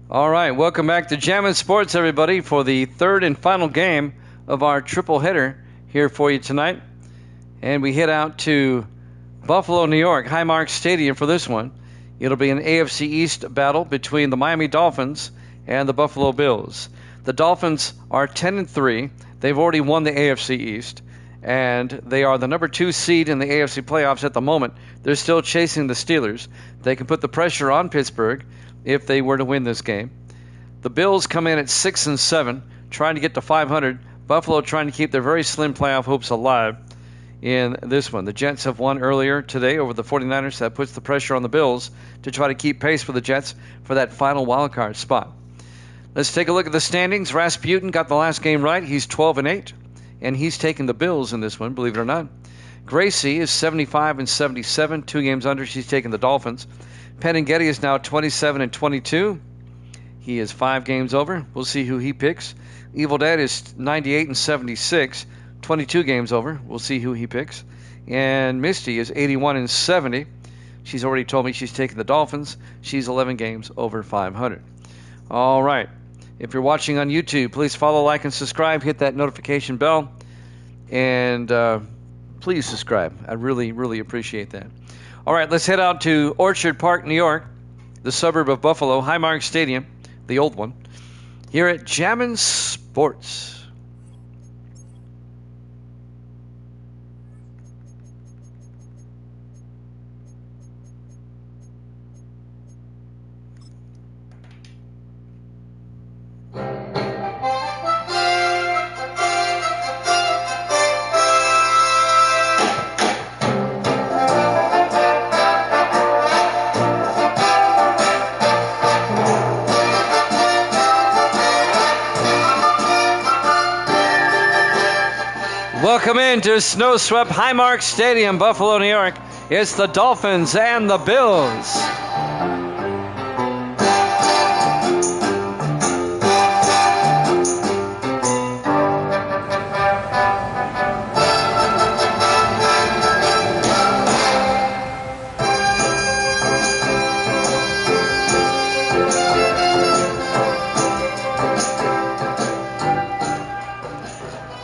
All right, welcome back to Jammin' Sports, everybody, for the third and final game of our triple header here for you tonight. And we head out to Buffalo, New York, Highmark Stadium for this one. It'll be an AFC East battle between the Miami Dolphins and the Buffalo Bills. The Dolphins are 10-3. They've already won the AFC East, and they are the number 2 seed in the AFC playoffs at the moment. They're still chasing the Steelers. They can put the pressure on Pittsburgh if they were to win this game. The Bills come in at 6-7, trying to get to 500. Buffalo trying to keep their very slim playoff hopes alive in this one. The Jets have won earlier today over the 49ers. That puts the pressure on the Bills to try to keep pace with the Jets for that final wildcard spot. Let's take a look at the standings. Rasputin got the last game right. He's 12-8, and he's taking the Bills in this one, believe it or not. Gracie is 75-77, 2 games under. She's taking the Dolphins. Penningetti is now 27-22. He is 5 games over. We'll see who he picks. Evil Dead is 98-76, 22 games over. We'll see who he picks. And Misty is 81-70. She's already told me she's taking the Dolphins. She's 11 games over 500. All right. If you're watching on YouTube, please follow, like, and subscribe. Hit that notification bell. And please subscribe. I really, really appreciate that. All right, let's head out to Orchard Park, New York, the suburb of Buffalo, Highmark Stadium, the old one, here at Jammin' Sports. Welcome into snow-swept Highmark Stadium, Buffalo, New York. It's the Dolphins and the Bills.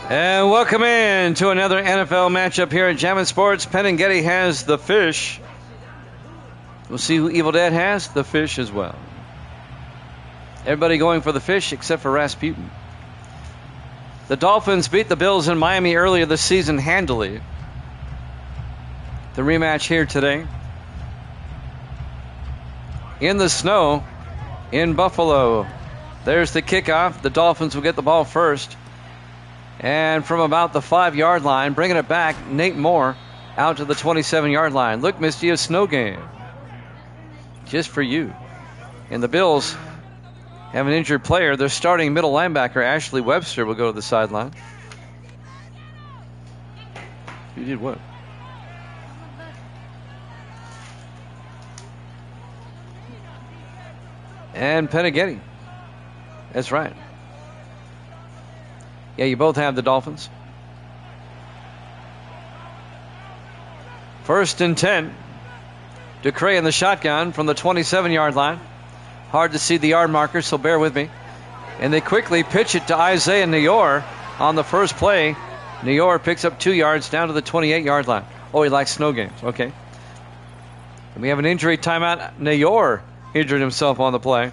And welcome in to another NFL matchup here at Jammin' Sports. Penningetti has the fish. We'll see who Evil Dead has. The fish as well. Everybody going for the fish except for Rasputin. The Dolphins beat the Bills in Miami earlier this season handily. The rematch here today. In the snow in Buffalo. There's the kickoff. The Dolphins will get the ball first. And from about the 5-yard line, bringing it back, Nate Moore out to the 27-yard line. Look, Misty, a snow game. Just for you. And the Bills have an injured player. Their starting middle linebacker, Ashley Webster, will go to the sideline. You did what? And Penningetti. That's right. Yeah, you both have the Dolphins. 1st and 10. Ducray in the shotgun from the 27-yard line. Hard to see the yard marker, so bear with me. And they quickly pitch it to Isaiah Neyor on the first play. Neyor picks up 2 yards down to the 28-yard line. Oh, he likes snow games. Okay. And we have an injury timeout. Neyor injured himself on the play.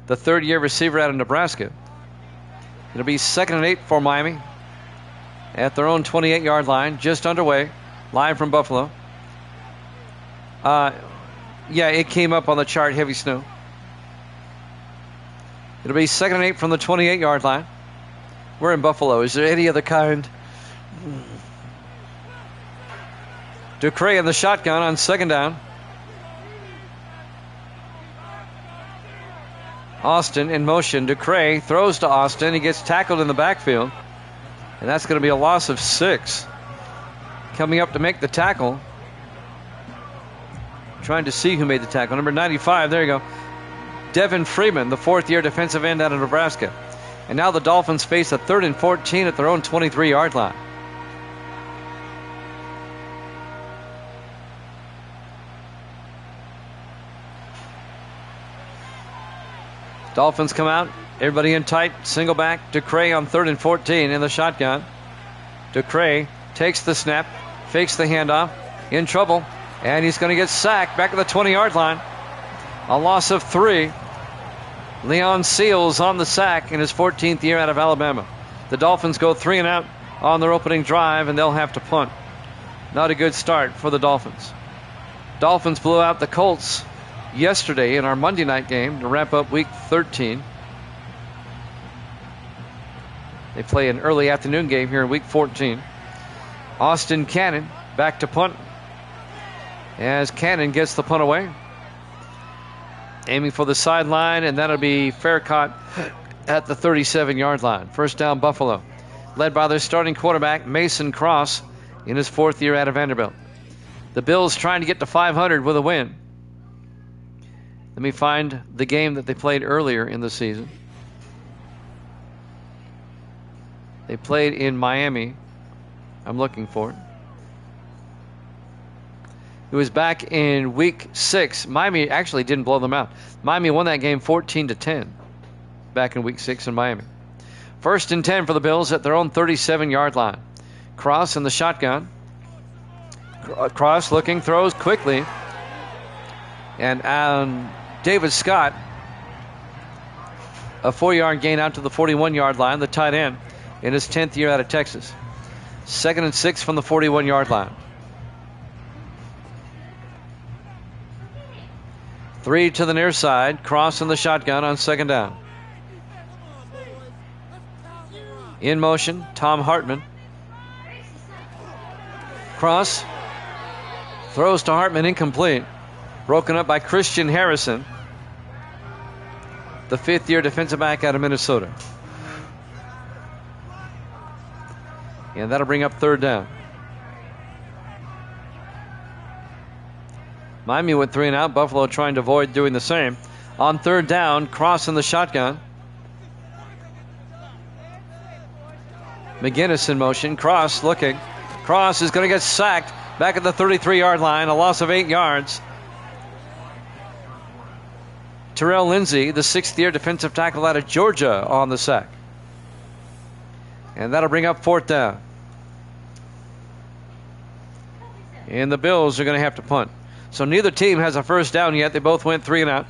The third-year receiver out of Nebraska. It'll be 2nd and 8 for Miami at their own 28-yard line, just underway, live from Buffalo. Yeah, it came up on the chart, heavy snow. It'll be 2nd and 8 from the 28-yard line. We're in Buffalo. Is there any other kind? Ducray in the shotgun on 2nd down. Austin in motion. Ducray throws to Austin. He gets tackled in the backfield. And that's going to be a loss of 6. Coming up to make the tackle. Trying to see who made the tackle. Number 95. There you go. Devin Freeman, the 4th-year defensive end out of Nebraska. And now the Dolphins face a 3rd and 14 at their own 23-yard line. Dolphins come out. Everybody in tight. Single back. DeCray on 3rd and 14 in the shotgun. DeCray takes the snap. Fakes the handoff. In trouble. And he's going to get sacked back at the 20-yard line. A loss of 3. Leon Seals on the sack in his 14th year out of Alabama. The Dolphins go 3 and out on their opening drive, and they'll have to punt. Not a good start for the Dolphins. Dolphins blew out the Colts yesterday in our Monday night game to wrap up Week 13. They play an early afternoon game here in Week 14. Austin Cannon back to punt as Cannon gets the punt away. Aiming for the sideline, and that'll be fair caught at the 37-yard line. First down, Buffalo. Led by their starting quarterback, Mason Cross, in his 4th year out of Vanderbilt. The Bills trying to get to 500 with a win. Let me find the game that they played earlier in the season. They played in Miami. I'm looking for it. It was back in Week 6. Miami actually didn't blow them out. Miami won that game 14-10 back in Week 6 in Miami. 1st and 10 for the Bills at their own 37-yard line. Cross in the shotgun. Cross looking, throws quickly. And David Scott, a 4-yard gain out to the 41-yard line, the tight end, in his 10th year out of Texas. 2nd and 6 from the 41-yard line. 3 to the near side. Cross in the shotgun on 2nd down. In motion, Tom Hartman. Cross. Throws to Hartman, incomplete. Broken up by Christian Harrison, the 5th-year defensive back out of Minnesota. And that'll bring up 3rd down. Miami went 3 and out. Buffalo trying to avoid doing the same. On 3rd down, Cross in the shotgun. McGinnis in motion. Cross looking. Cross is going to get sacked back at the 33-yard line. A loss of 8 yards. Terrell Lindsay, the 6th-year defensive tackle out of Georgia, on the sack. And that'll bring up 4th down. And the Bills are going to have to punt. So neither team has a first down yet. They both went 3 and out.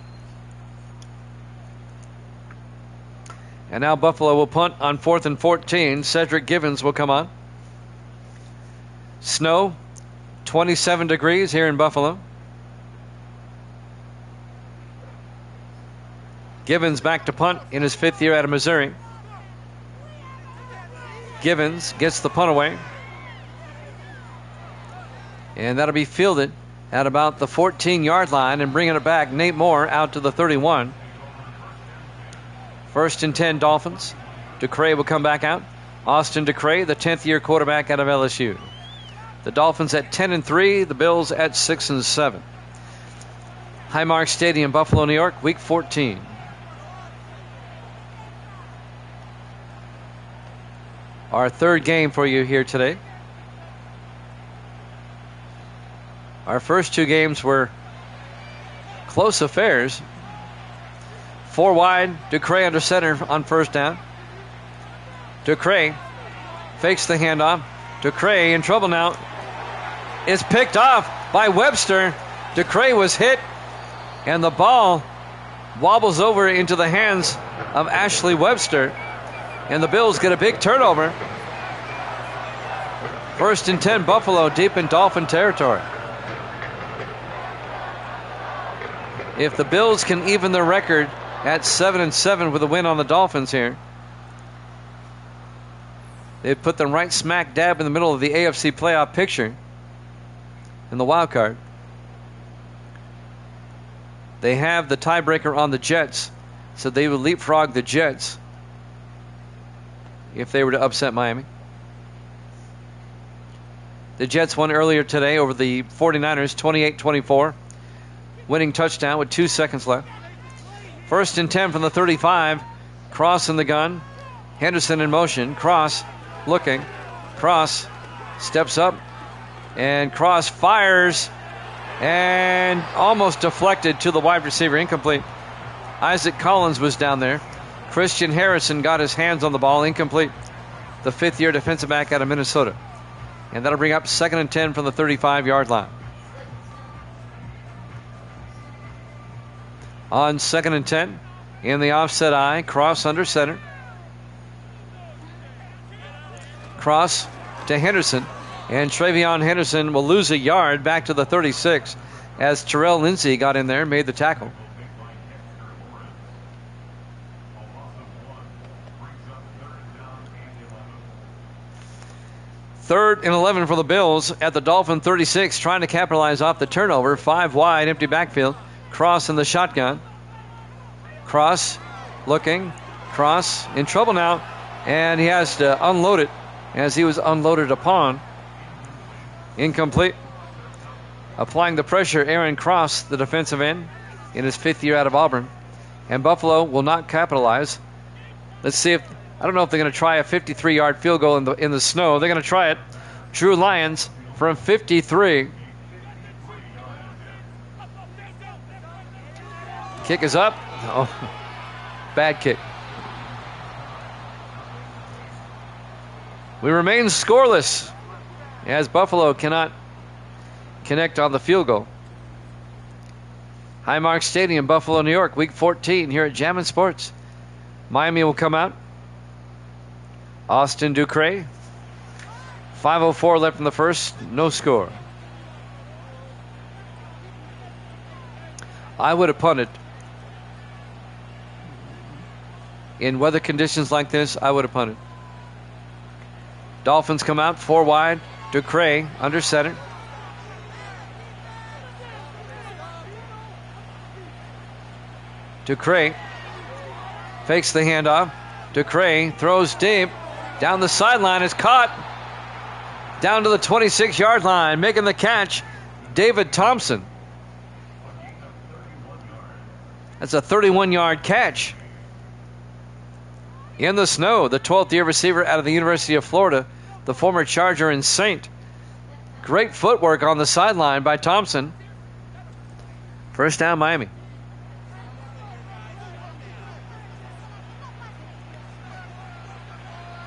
And now Buffalo will punt on 4th and 14. Cedric Givens will come on. Snow, 27 degrees here in Buffalo. Givens back to punt in his 5th year out of Missouri. Givens gets the punt away. And that'll be fielded at about the 14-yard line, and bringing it back, Nate Moore out to the 31. 1st and 10 Dolphins. DeCray will come back out. Austin DeCray, the 10th-year quarterback out of LSU. The Dolphins at 10-3, the Bills at 6-7. Highmark Stadium, Buffalo, New York, Week 14. Our 3rd game for you here today. Our first 2 games were close affairs. 4 wide, DeCray under center on 1st down. DeCray fakes the handoff. DeCray in trouble now. Is picked off by Webster. DeCray was hit, and the ball wobbles over into the hands of Ashley Webster, and the Bills get a big turnover. 1st and 10 Buffalo, deep in Dolphin territory. If the Bills can even their record at 7-7 with a win on the Dolphins here, they'd put them right smack dab in the middle of the AFC playoff picture in the wild card. They have the tiebreaker on the Jets, so they would leapfrog the Jets if they were to upset Miami. The Jets won earlier today over the 49ers, 28-24. Winning touchdown with 2 seconds left. 1st and 10 from the 35. Cross in the gun. Henderson in motion. Cross looking. Cross steps up. And Cross fires. And almost deflected to the wide receiver. Incomplete. Isaac Collins was down there. Christian Harrison got his hands on the ball, incomplete. The fifth-year defensive back out of Minnesota. And that'll bring up 2nd and 10 from the 35-yard line. On 2nd and 10, in the offset eye, cross under center. Cross to Henderson, and Travion Henderson will lose a yard back to the 36 as Terrell Lindsay got in there and made the tackle. Third and 11 for the Bills at the Dolphin 36, trying to capitalize off the turnover. 5 wide, empty backfield. Cross in the shotgun. Cross looking. Cross in trouble now, and he has to unload it as he was unloaded upon. Incomplete. Applying the pressure, Aaron Cross, the defensive end, in his 5th year out of Auburn. And Buffalo will not capitalize. Let's see if, I don't know if they're going to try a 53-yard field goal in the snow. They're going to try it. Drew Lyons from 53. Kick is up. Oh, bad kick. We remain scoreless as Buffalo cannot connect on the field goal. Highmark Stadium, Buffalo, New York, Week 14 here at Jammin' Sports. Miami will come out. Austin Ducre. 5:04 left in the first. No score. I would have punted. In weather conditions like this, I would have punted. Dolphins come out 4 wide. Ducre under center. Ducre fakes the handoff. Ducre throws deep. Down the sideline, is caught. Down to the 26-yard line, making the catch, David Thompson. That's a 31-yard catch. In the snow, the 12th-year receiver out of the University of Florida, the former Charger and Saint. Great footwork on the sideline by Thompson. First down, Miami.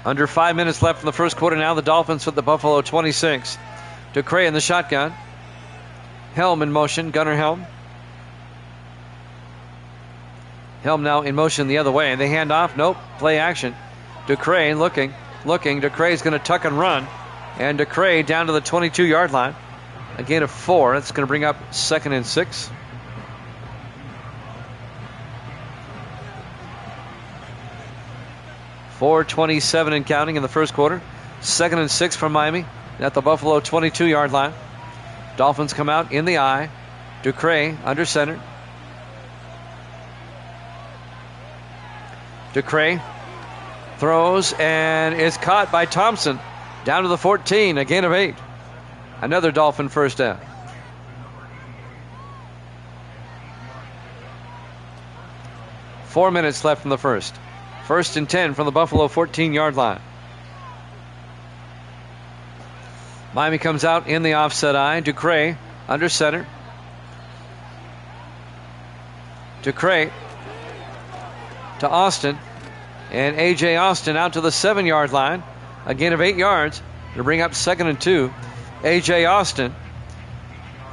Under 5 minutes left in the first quarter now. The Dolphins with the Buffalo 26. Ducre in the shotgun. Helm in motion. Gunnar Helm. Helm now in motion the other way. And they hand off. Nope. Play action. Ducre looking. Ducre is going to tuck and run. And Ducre down to the 22-yard line. A gain of 4. That's going to bring up 2nd and 6. .427 and counting in the first quarter. 2nd and 6 from Miami at the Buffalo 22-yard line. Dolphins come out in the eye. Ducre under center. Ducre throws and is caught by Thompson. Down to the 14, a gain of 8. Another Dolphin first down. Four minutes left in the first. 1st and 10 from the Buffalo 14-yard line. Miami comes out in the offset eye. Ducre under center. Ducre to Austin. And A.J. Austin out to the 7-yard line. A gain of 8 yards to bring up 2nd and 2. A.J. Austin,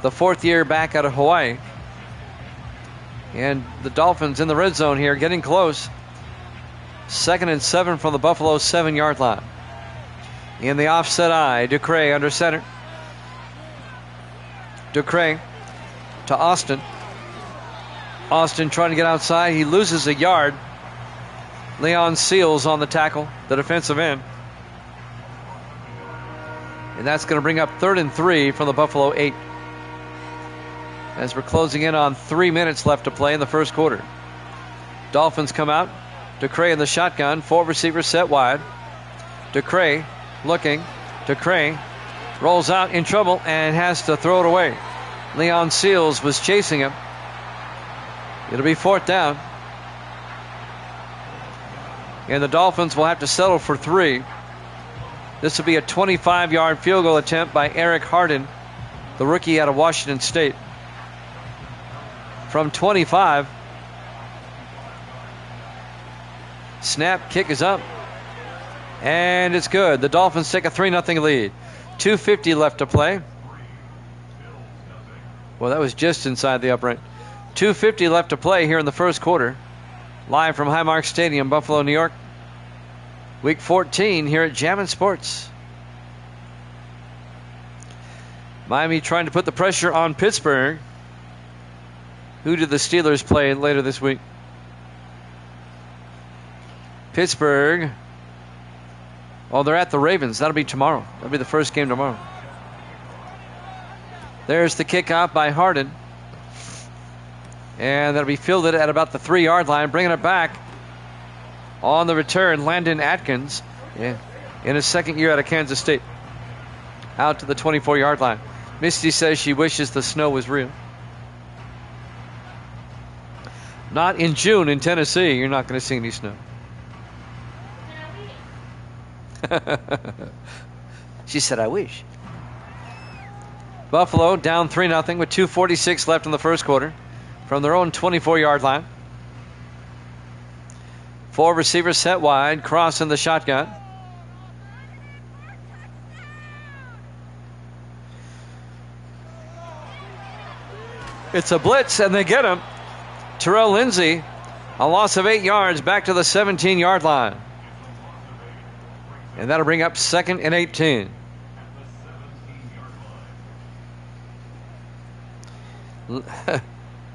the 4th-year back out of Hawaii. And the Dolphins in the red zone here, getting close. 2nd and 7 from the Buffalo 7-yard line. In the offset eye, Ducre under center. Ducre to Austin. Austin trying to get outside. He loses a yard. Leon Seals on the tackle, the defensive end. And that's going to bring up 3rd and 3 from the Buffalo 8. As we're closing in on 3 minutes left to play in the first quarter. Dolphins come out. Ducre in the shotgun. 4 receivers set wide. Ducre looking. Ducre rolls out in trouble and has to throw it away. Leon Seals was chasing him. It'll be 4th down. And the Dolphins will have to settle for 3. This will be a 25-yard field goal attempt by Eric Harden, the rookie out of Washington State. From 25. Snap, kick is up. And it's good. The Dolphins take a 3-0 lead. 2:50 left to play. Well, that was just inside the upright. 2:50 left to play here in the first quarter. Live from Highmark Stadium, Buffalo, New York. Week 14 here at Jammin' Sports. Miami trying to put the pressure on Pittsburgh. Who do the Steelers play later this week? Pittsburgh. Oh, they're at the Ravens. That'll be tomorrow. That'll be the first game tomorrow. There's the kickoff by Harden. And that'll be fielded at about the 3-yard line. Bringing it back on the return, Landon Atkins. Yeah, in his second year out of Kansas State. Out to the 24-yard line. Misty says she wishes the snow was real. Not in June in Tennessee. You're not going to see any snow. She said, I wish. Buffalo down 3-0 with 2:46 left in the first quarter from their own 24-yard line. 4 receivers set wide. Cross in the shotgun. It's a blitz, and they get him. Terrell Lindsay, a loss of 8 yards, back to the 17-yard line. And that'll bring up 2nd and 18.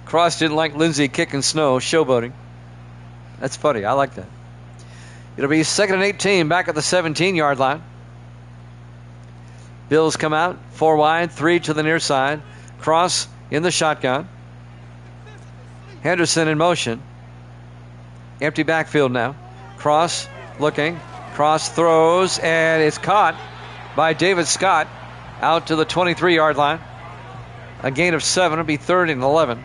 Cross didn't like Lindsay kicking snow, showboating. That's funny. I like that. It'll be 2nd and 18, back at the 17-yard line. Bills come out, 4 wide, 3 to the near side. Cross in the shotgun. Henderson in motion. Empty backfield now. Cross looking. Cross throws, and it's caught by David Scott out to the 23-yard line. A gain of 7. It'll be 3rd and 11.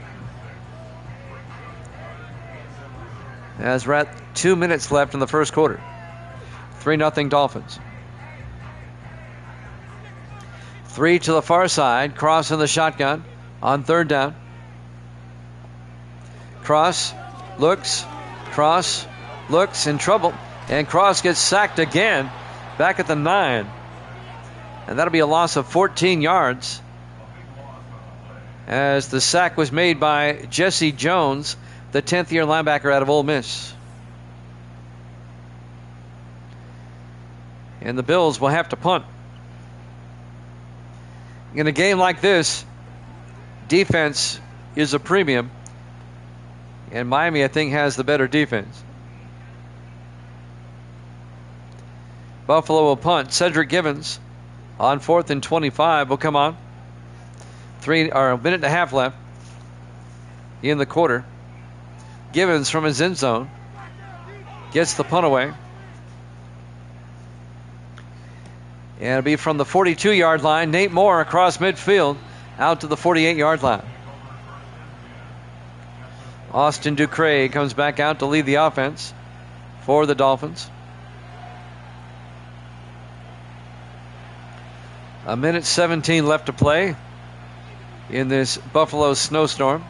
As we're at 2 minutes left in the first quarter. 3-0 Dolphins. 3 to the far side. Cross in the shotgun on 3rd down. Cross looks. Cross looks in trouble. And Cross gets sacked again back at the 9. And that'll be a loss of 14 yards. As the sack was made by Jesse Jones, the 10th-year linebacker out of Ole Miss. And the Bills will have to punt. In a game like this, defense is a premium. And Miami, I think, has the better defense. Buffalo will punt. Cedric Givens on 4th and 25 will come on. A minute and a half left in the quarter. Givens from his end zone gets the punt away. And it'll be from the 42-yard line. Nate Moore across midfield out to the 48-yard line. Austin Ducre comes back out to lead the offense for the Dolphins. A minute 17 left to play in this Buffalo snowstorm.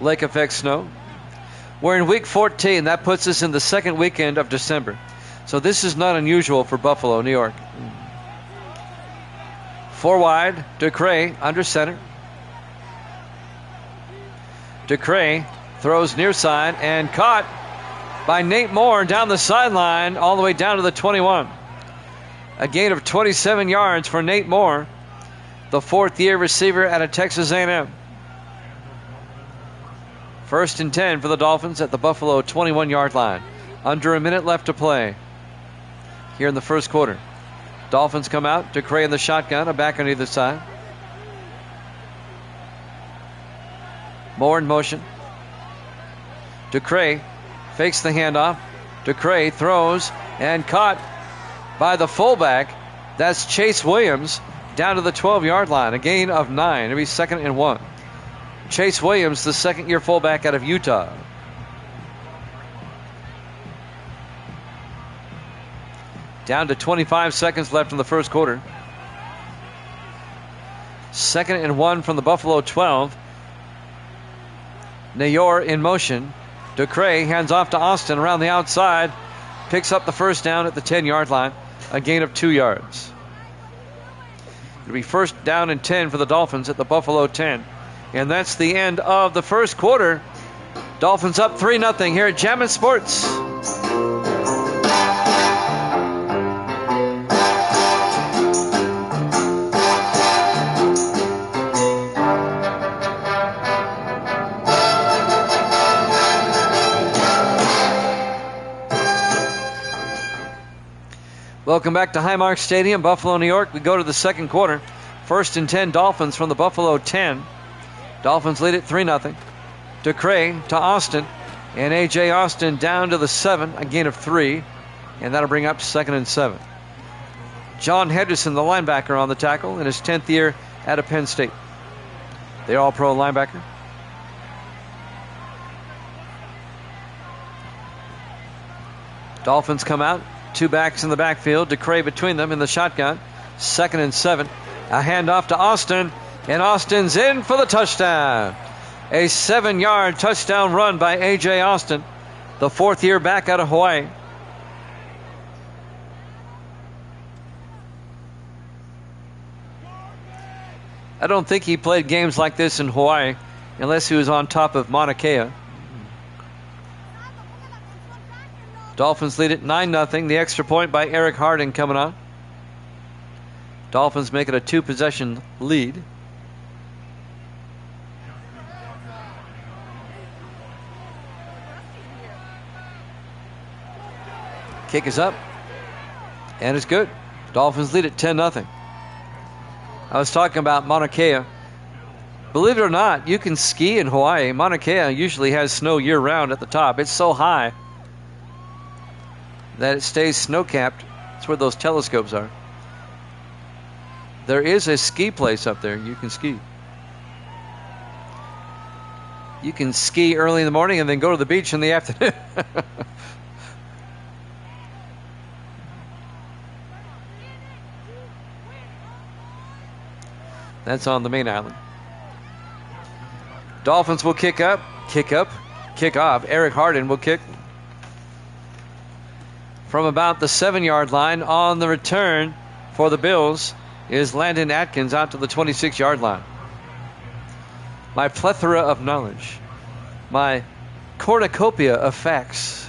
Lake effect snow. We're in week 14. That puts us in the second weekend of December. So this is not unusual for Buffalo, New York. 4 wide. Ducre under center. Ducre throws near side and caught by Nate Moore down the sideline all the way down to the 21. A gain of 27 yards for Nate Moore, the 4th-year receiver out of Texas A&M. 1st and 10 for the Dolphins at the Buffalo 21-yard line. Under a minute left to play here in the first quarter. Dolphins come out. Ducre in the shotgun, a back on either side. Moore in motion. Ducre fakes the handoff. Ducre throws and caught by the fullback. That's Chase Williams down to the 12-yard line. A gain of 9. It'll be 2nd and 1. Chase Williams, the 2nd-year fullback out of Utah. Down to 25 seconds left in the first quarter. 2nd and 1 from the Buffalo 12. Nayor in motion. DeCray hands off to Austin around the outside. Picks up the first down at the 10-yard line. A gain of 2 yards. It'll be first down and 10 for the Dolphins at the Buffalo 10. And that's the end of the first quarter. Dolphins up 3-0 here at Jammin' Sports. Welcome back to Highmark Stadium, Buffalo, New York. We go to the second quarter. First and 10 Dolphins from the Buffalo 10. Dolphins lead it 3-0. DeCray to Austin. And A.J. Austin down to the 7, a gain of 3. And that'll bring up 2nd and 7. John Henderson, the linebacker, on the tackle in his 10th year at Penn State. The all-pro linebacker. Dolphins come out. 2 backs in the backfield. DeCray between them in the shotgun. 2nd and 7. A handoff to Austin. And Austin's in for the touchdown. A 7-yard touchdown run by A.J. Austin, the 4th year back out of Hawaii. I don't think he played games like this in Hawaii unless he was on top of Mauna Kea. Dolphins lead it 9-0. The extra point by Eric Harding coming on. Dolphins make it a 2-possession lead. Kick is up. And it's good. Dolphins lead it 10-0. I was talking about Mauna Kea. Believe it or not, you can ski in Hawaii. Mauna Kea usually has snow year-round at the top. It's so high that it stays snow-capped. That's where those telescopes are. There is a ski place up there. You can ski. You can ski early in the morning and then go to the beach in the afternoon. That's on the main island. Dolphins will kick up, kick off. Eric Hardin will kick from about the 7-yard line. On the return for the Bills is Landon Atkins out to the 26-yard line. My plethora of knowledge, my cornucopia of facts.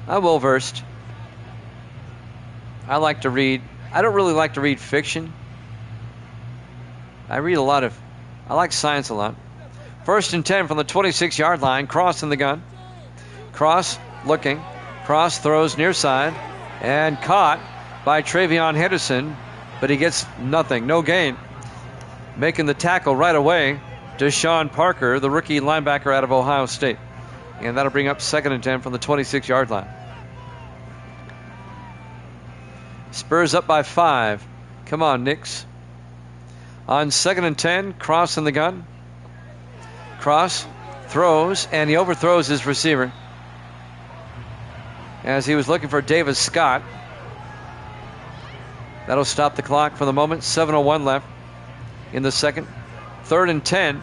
I'm well versed. I like to read. I don't really like to read fiction. I like science a lot. First and 10 from the 26-yard line. Cross in the gun. Cross looking. Cross throws near side. And caught by Travion Henderson. But he gets nothing. No gain. Making the tackle right away. Deshaun Parker, the rookie linebacker out of Ohio State. And that'll bring up 2nd and 10 from the 26-yard line. Spurs up by 5. Come on, Knicks. On 2nd and 10, Cross in the gun. Cross throws, and he overthrows his receiver as he was looking for Davis Scott. That'll stop the clock for the moment. 7:01 left in the second. 3rd and 10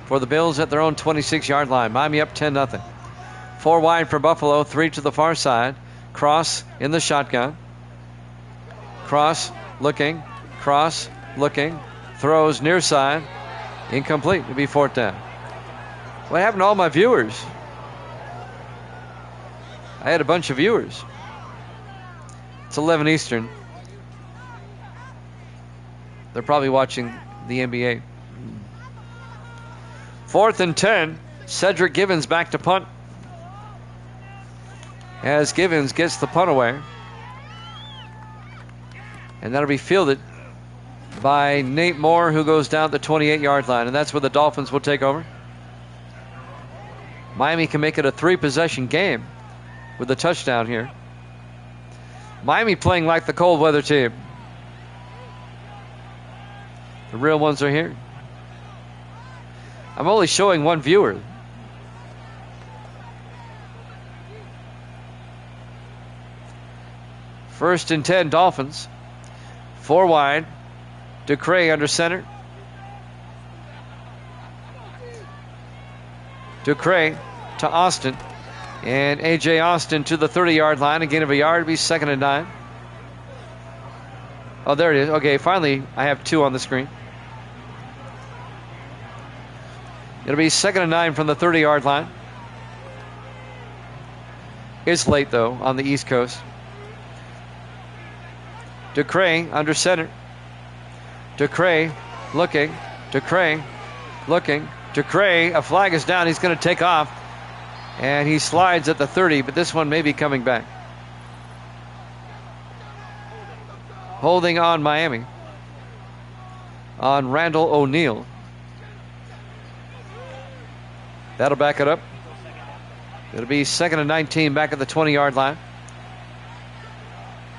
for the Bills at their own 26-yard line. Miami up 10-0. 4 wide for Buffalo, 3 to the far side. Cross in the shotgun. Cross looking. Throws near side. Incomplete. It'll be 4th down. What happened to all my viewers? I had a bunch of viewers. It's 11 Eastern. They're probably watching the NBA. 4th and 10. Cedric Givens back to punt. As Givens gets the punt away. And that'll be fielded by Nate Moore, who goes down the 28-yard line. And that's where the Dolphins will take over. Miami can make it a 3-possession game with a touchdown here. Miami playing like the cold weather team. The real ones are here. I'm only showing one viewer. First and 10 Dolphins. 4 wide. DeCray under center. DeCray to Austin. And A.J. Austin to the 30-yard line. A gain of a yard. It'll be 2nd and 9. Oh, there it is. Okay, finally I have 2 on the screen. It'll be 2nd and 9 from the 30-yard line. It's late, though, on the East Coast. DeCray under center. DeCray looking. DeCray looking. DeCray, a flag is down. He's going to take off. And he slides at the 30, but this one may be coming back. Holding on Miami. On Randall O'Neal. That'll back it up. It'll be 2nd and 19 back at the 20-yard line.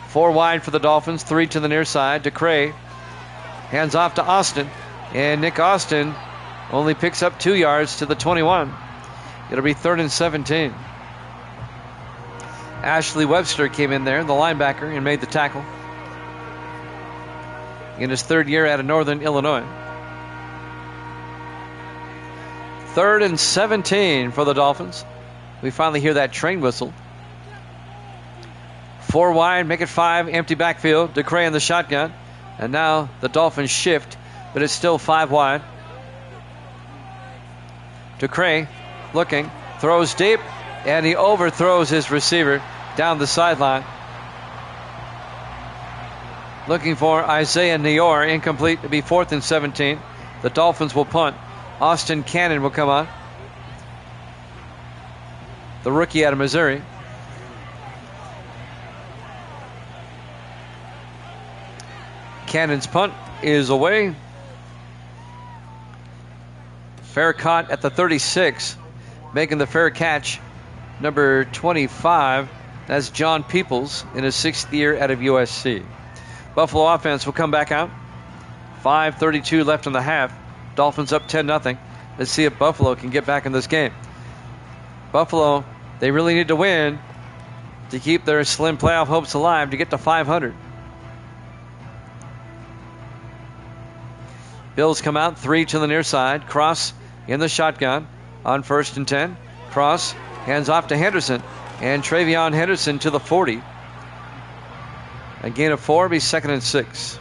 4 wide for the Dolphins, 3 to the near side. DeCray hands off to Austin. And Nick Austin only picks up 2 yards to the 21. It'll be 3rd and 17. Ashley Webster came in there, the linebacker, and made the tackle. In his 3rd year out of Northern Illinois. 3rd and 17 for the Dolphins. We finally hear that train whistle. 4 wide, make it 5, empty backfield. DeCray in the shotgun. And now the Dolphins shift, but it's still 5 wide. DeCray looking, throws deep, and he overthrows his receiver down the sideline. Looking for Isaiah Neyor, incomplete. It'll be 4th and 17. The Dolphins will punt. Austin Cannon will come on. The rookie out of Missouri. Cannon's punt is away. Fair caught at the 36. Making the fair catch, number 25. That's John Peoples in his 6th year out of USC. Buffalo offense will come back out. 5:32 left in the half. Dolphins up 10-0. Let's see if Buffalo can get back in this game. Buffalo, they really need to win to keep their slim playoff hopes alive to get to 500. Bills come out, 3 to the near side. Cross in the shotgun on 1st and 10. Cross hands off to Henderson. And Travion Henderson to the 40. A gain of 4, be 2nd and 6.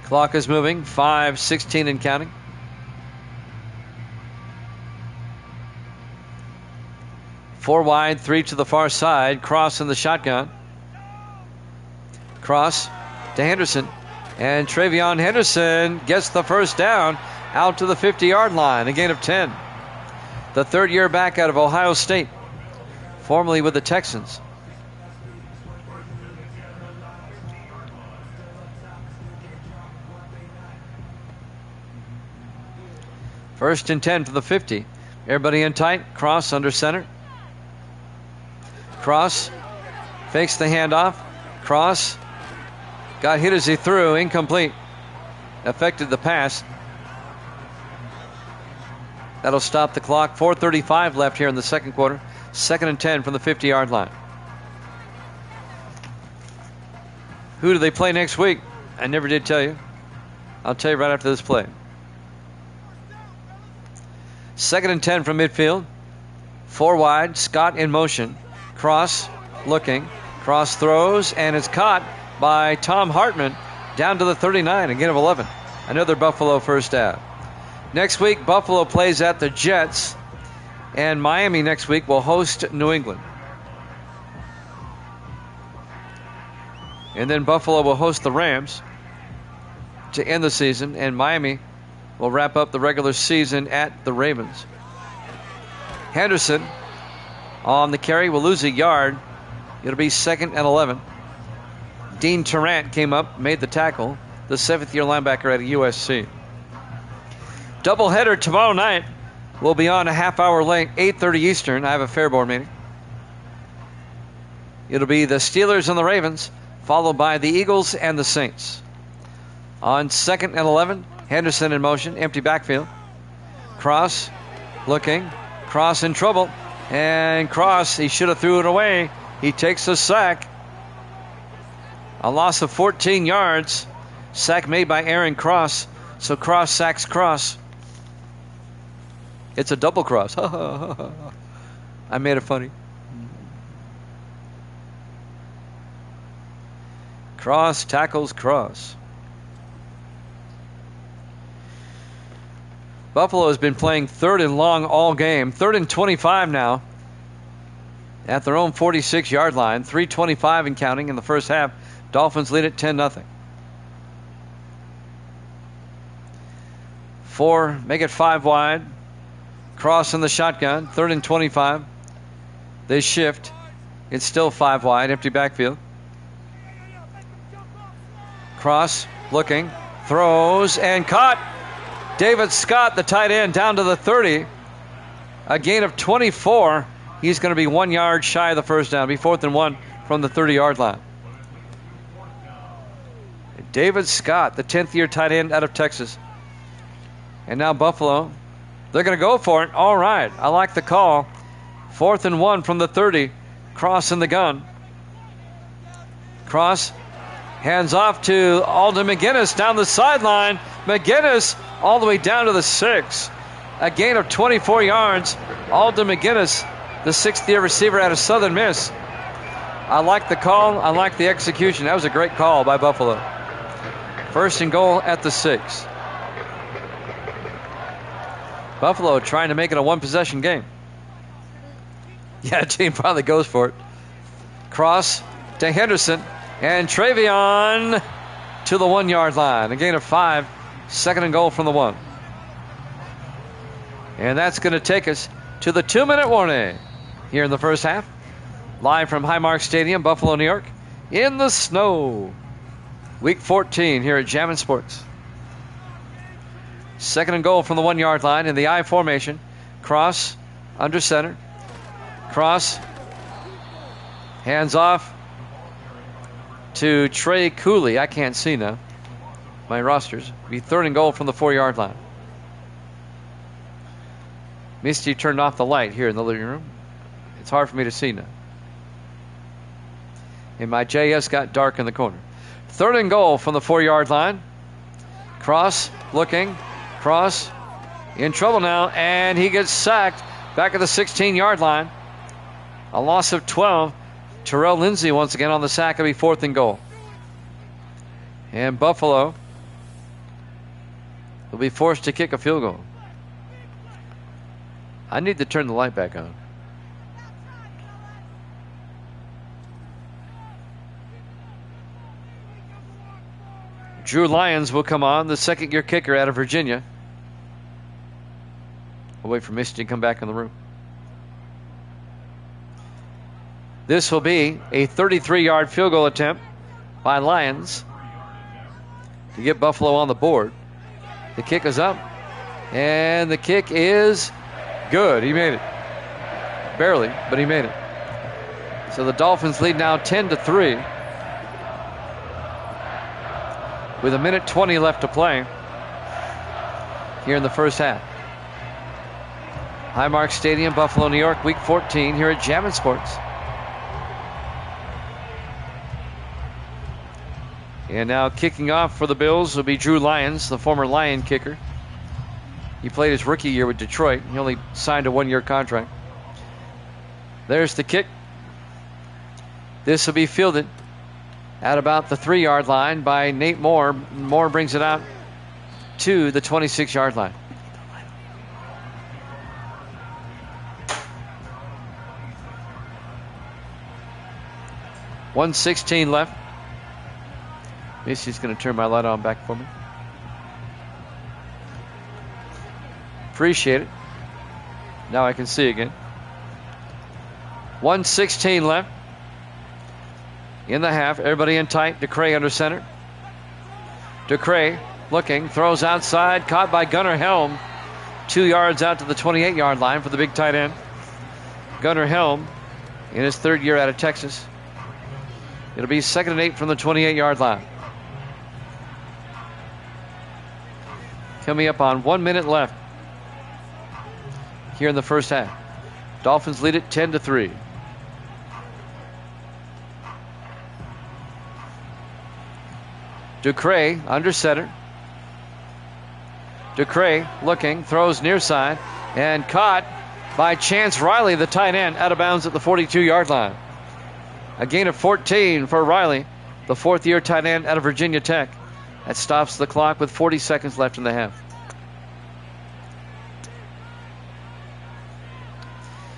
Clock is moving, 5:16 and counting. Four wide, 3 to the far side. Cross in the shotgun. Cross to Henderson. And Travion Henderson gets the first down out to the 50-yard line. A gain of 10. The 3rd year back out of Ohio State, formerly with the Texans. First and 10 for the 50. Everybody in tight. Cross under center. Cross fakes the handoff. Cross got hit as he threw. Incomplete. Affected the pass. That'll stop the clock. 4:35 left here in the second quarter. 2nd and 10 from the 50-yard line. Who do they play next week? I never did tell you. I'll tell you right after this play. 2nd and 10 from midfield. 4 wide. Scott in motion. Cross looking. Cross throws, and it's caught by Tom Hartman down to the 39. A gain of 11. Another Buffalo first down. Next week, Buffalo plays at the Jets, and Miami next week will host New England. And then Buffalo will host the Rams to end the season, and Miami will wrap up the regular season at the Ravens. Henderson on the carry will lose a yard. It'll be 2nd and 11. Dean Tarrant came up, made the tackle, the 7th-year linebacker out of USC. Doubleheader tomorrow night. We'll be on a half hour late, 8:30 Eastern. I have a fair board meeting. It'll be the Steelers and the Ravens, followed by the Eagles and the Saints. On 2nd and 11, Henderson in motion, empty backfield. Cross looking. Cross in trouble. And Cross, he should have threw it away. He takes a sack. A loss of 14 yards. Sack made by Aaron Cross. So Cross sacks Cross. It's a double cross. I made it funny. Cross tackles Cross. Buffalo has been playing third and long all game. 3rd and 25 now. At their own 46-yard line. 3:25 and counting in the first half. Dolphins lead it 10-0. 4, make it 5 wide. Cross in the shotgun. 3rd and 25. They shift. It's still 5 wide. Empty backfield. Cross looking. Throws and caught. David Scott, the tight end, down to the 30. A gain of 24. He's going to be 1 yard shy of the first down. Be 4th and 1 from the 30-yard line. David Scott, the 10th-year tight end out of Texas. And now Buffalo, they're going to go for it. All right, I like the call. 4th and 1 from the 30. Cross in the gun. Cross hands off to Alden McGinnis down the sideline. McGinnis all the way down to the 6. A gain of 24 yards. Alden McGinnis, the 6th-year receiver out of Southern Miss. I like the call. I like the execution. That was a great call by Buffalo. 1st and goal at the 6. Buffalo trying to make it a one-possession game. Yeah, team probably goes for it. Cross to Henderson. And Travion to the 1 yard line. A gain of 5. 2nd and goal from the 1. And that's going to take us to the 2-minute warning here in the first half. Live from Highmark Stadium, Buffalo, New York. In the snow. Week 14 here at Jammin' Sports. 2nd and goal from the 1 yard line in the I formation. Cross under center. Cross. Hands off to Trey Cooley. I can't see now. My rosters. Be 3rd and goal from the 4 yard line. Misty turned off the light here in the living room. It's hard for me to see now. And my JS got dark in the corner. 3rd and goal from the 4 yard line. Cross looking. Cross in trouble now. And he gets sacked back at the 16 yard line. A loss of 12. Terrell Lindsay once again on the sack. It'll be 4th and goal. And Buffalo will be forced to kick a field goal. I need to turn the light back on. Drew Lyons will come on, the 2nd-year kicker out of Virginia. We'll wait for Misty to come back in the room. This will be a 33-yard field goal attempt by Lyons to get Buffalo on the board. The kick is up, and the kick is good. He made it. Barely, but he made it. So the Dolphins lead now 10-3 with 1:20 left to play here in the first half. Highmark Stadium, Buffalo, New York, Week 14 here at Jammin' Sports. And now kicking off for the Bills will be Drew Lyons, the former Lion kicker. He played his rookie year with Detroit. He only signed a 1-year contract. There's the kick. This will be fielded at about the 3 yard line by Nate Moore. Moore brings it out to the 26 yard line. .116 left. Missy's going to turn my light on back for me. Appreciate it. Now I can see again. 1:16 left in the half. Everybody in tight. DeCray under center. DeCray looking, throws outside, caught by Gunnar Helm. 2 yards out to the 28 yard line for the big tight end. Gunnar Helm in his 3rd year out of Texas. It'll be 2nd and 8 from the 28 yard line. Coming up on 1 minute left here in the first half. Dolphins lead it 10-3. Ducray under center. Ducray looking, throws near side, and caught by Chance Riley, the tight end, out of bounds at the 42-yard line. A gain of 14 for Riley, the fourth-year tight end out of Virginia Tech. That stops the clock with 40 seconds left in the half.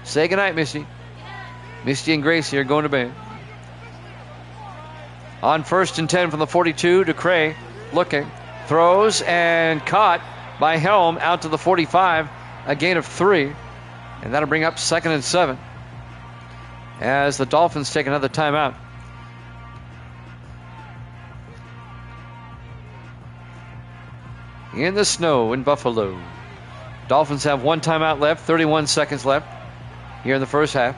Say goodnight, Misty. Misty and Gracie are going to bed. On 1st and 10 from the 42, Ducray looking, throws, and caught by Helm out to the 45, a gain of 3. And that'll bring up 2nd and 7 as the Dolphins take another timeout. In the snow in Buffalo. Dolphins have 1 timeout left, 31 seconds left here in the first half.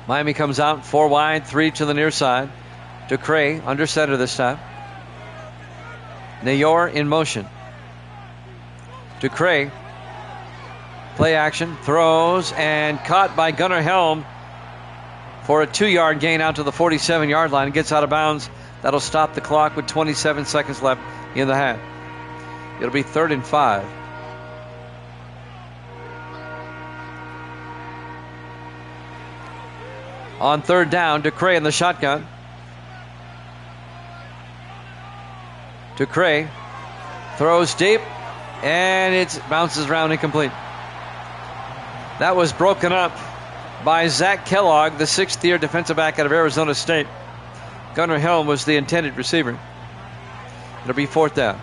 Miami comes out 4 wide, 3 to the near side. Ducray under center this time. Nayor in motion. Ducray, play action, throws, and caught by Gunnar Helm for a 2-yard gain out to the 47-yard line. Gets out of bounds. That'll stop the clock with 27 seconds left in the half. It'll be 3rd and 5. On 3rd down, Ducray in the shotgun. Ducray throws deep, and it bounces around incomplete. That was broken up by Zach Kellogg, the 6th-year defensive back out of Arizona State. Gunnar Helm was the intended receiver. It'll be 4th down.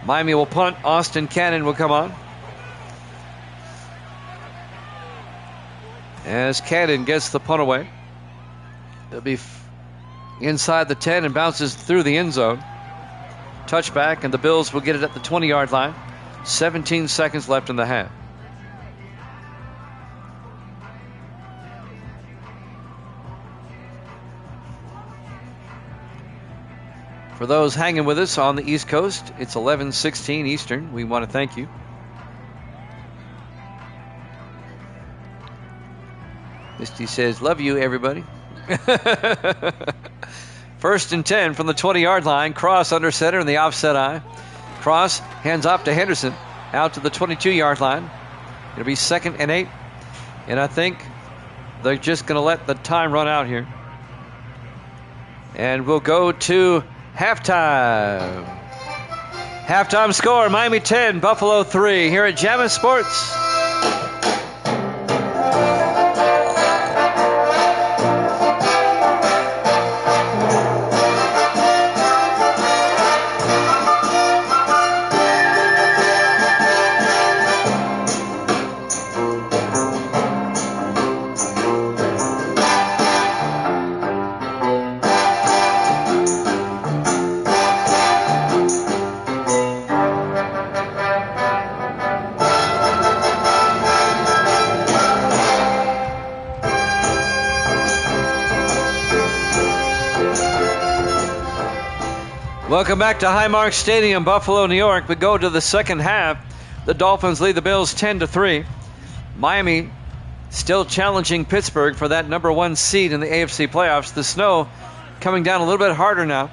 Miami will punt. Austin Cannon will come on. As Cannon gets the punt away. It'll be inside the 10 and bounces through the end zone. Touchback, and the Bills will get it at the 20-yard line. 17 seconds left in the half. For those hanging with us on the East Coast, it's 11:16 Eastern. We want to thank you. Misty says, love you, everybody. 1st and 10 from the 20-yard line. Cross under center in the offset eye. Cross hands off to Henderson out to the 22-yard line. It'll be 2nd and 8. And I think they're just going to let the time run out here. And we'll go to halftime. Halftime score, Miami 10, Buffalo 3 here at Jammin' Sports. Welcome back to Highmark Stadium, Buffalo, New York. We go to the second half. The Dolphins lead the Bills 10-3. Miami still challenging Pittsburgh for that number 1 seed in the AFC playoffs. The snow coming down a little bit harder now.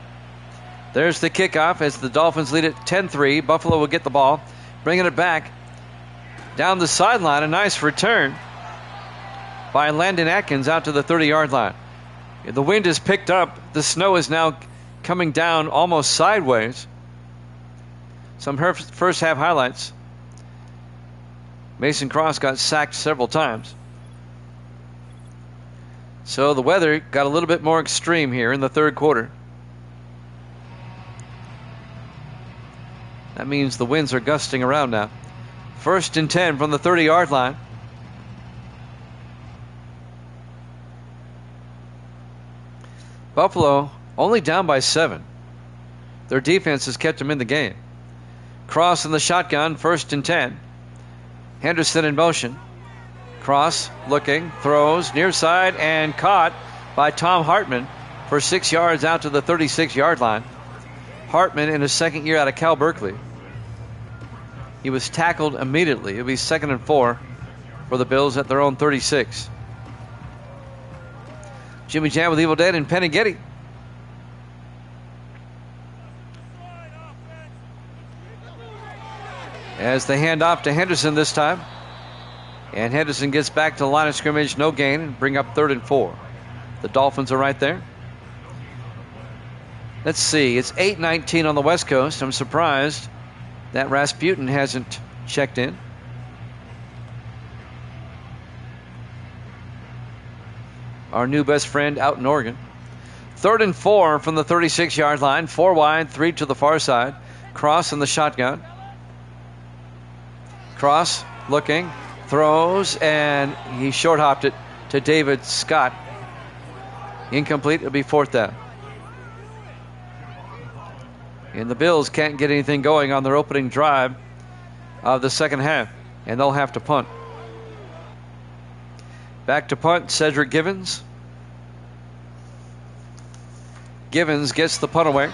There's the kickoff as the Dolphins lead it 10-3. Buffalo will get the ball, bringing it back down the sideline. A nice return by Landon Atkins out to the 30-yard line. The wind has picked up. The snow is now coming down almost sideways. Some first half highlights. Mason Cross got sacked several times. So the weather got a little bit more extreme here in the third quarter. That means the winds are gusting around now. 1st and 10 from the 30-yard line. Buffalo only down by 7. Their defense has kept them in the game. Cross in the shotgun, 1st and 10. Henderson in motion. Cross looking, throws near side, and caught by Tom Hartman for 6 yards out to the 36-yard line. Hartman in his second year out of Cal Berkeley. He was tackled immediately. It'll be 2nd and 4 for the Bills at their own 36. Jimmy Jam with Evil Dead and Penny Getty. As they hand off to Henderson this time. And Henderson gets back to the line of scrimmage, no gain, and bring up 3rd and 4. The Dolphins are right there. Let's see, it's 8:19 on the West Coast. I'm surprised that Rasputin hasn't checked in. Our new best friend out in Oregon. 3rd and 4 from the 36-yard line. 4 wide, 3 to the far side. Cross in the shotgun. Cross looking, throws, and he short-hopped it to David Scott. Incomplete. It'll be 4th down. And the Bills can't get anything going on their opening drive of the second half, and they'll have to punt. Back to punt, Cedric Givens. Givens gets the punt away.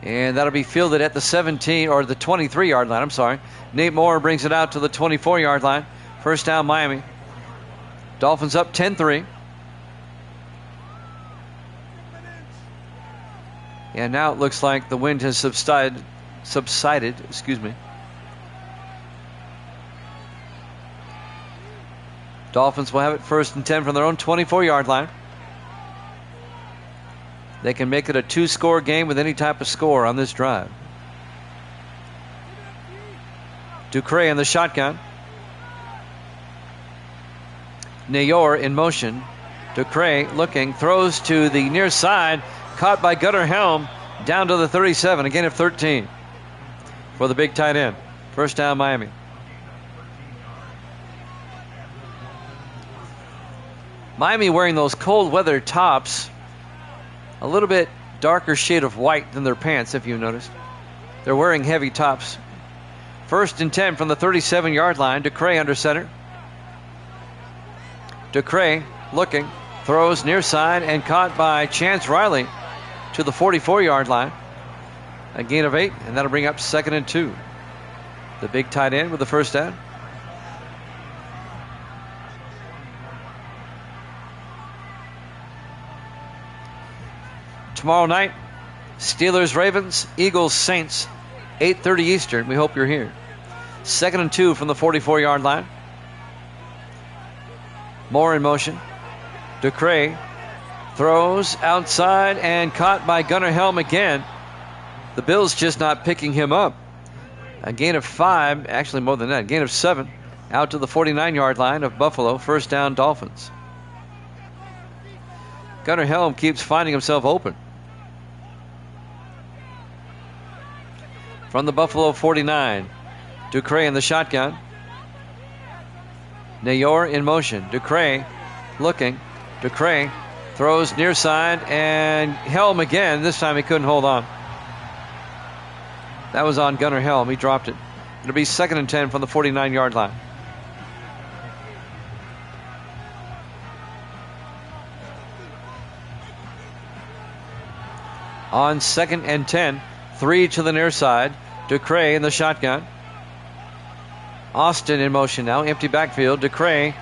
And that'll be fielded at the 17 or the 23-yard line. I'm sorry. Nate Moore brings it out to the 24-yard line. First down, Miami. Dolphins up 10-3. And now it looks like the wind has subsided. Dolphins will have it 1st and 10 from their own 24-yard line. They can make it a 2-score game with any type of score on this drive. Ducre in the shotgun. Nayor in motion. Ducre looking, throws to the near side, caught by Gunnar Helm down to the 37, a gain of 13 for the big tight end. First down, Miami. Miami wearing those cold weather tops, a little bit darker shade of white than their pants, if you noticed. They're wearing heavy tops. 1st and 10 from the 37-yard line. Ducre under center. Ducre looking, throws near side and caught by Chance Riley to the 44-yard line. A gain of 8, and that'll bring up 2nd and 2. The big tight end with the first down. Tomorrow night, Steelers, Ravens, Eagles, Saints, 8:30 Eastern. We hope you're here. 2nd and 2 from the 44-yard line. Moore in motion. Ducre throws outside and caught by Gunnar Helm again. The Bills just not picking him up. A gain of 5, actually more than that, gain of 7, out to the 49-yard line of Buffalo. First down, Dolphins. Gunnar Helm keeps finding himself open. From the Buffalo 49, Ducre in the shotgun. Nayor in motion. Ducre looking. Ducre throws near side, and Helm again. This time he couldn't hold on. That was on Gunnar Helm. He dropped it. It'll be 2nd and 10 from the 49-yard line. On 2nd and 10, 3 to the near side. Ducre in the shotgun. Austin in motion now. Empty backfield. Ducre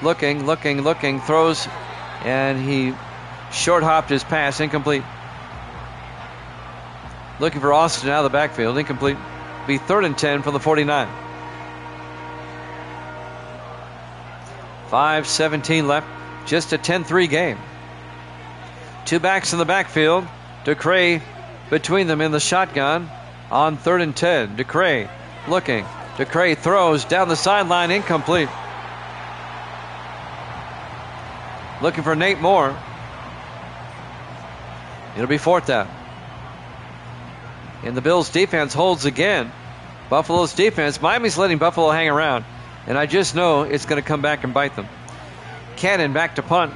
looking, throws, and he short-hopped his pass. Incomplete. Looking for Austin out of the backfield. Incomplete. Be 3rd and 10 from the 49. 5:17 left. Just a 10-3 game. 2 backs in the backfield. Ducre between them in the shotgun on 3rd and 10. Ducre looking. Ducre throws down the sideline. Incomplete. Looking for Nate Moore. It'll be 4th down. And the Bills' defense holds again. Buffalo's defense. Miami's letting Buffalo hang around. And I just know it's going to come back and bite them. Cannon back to punt.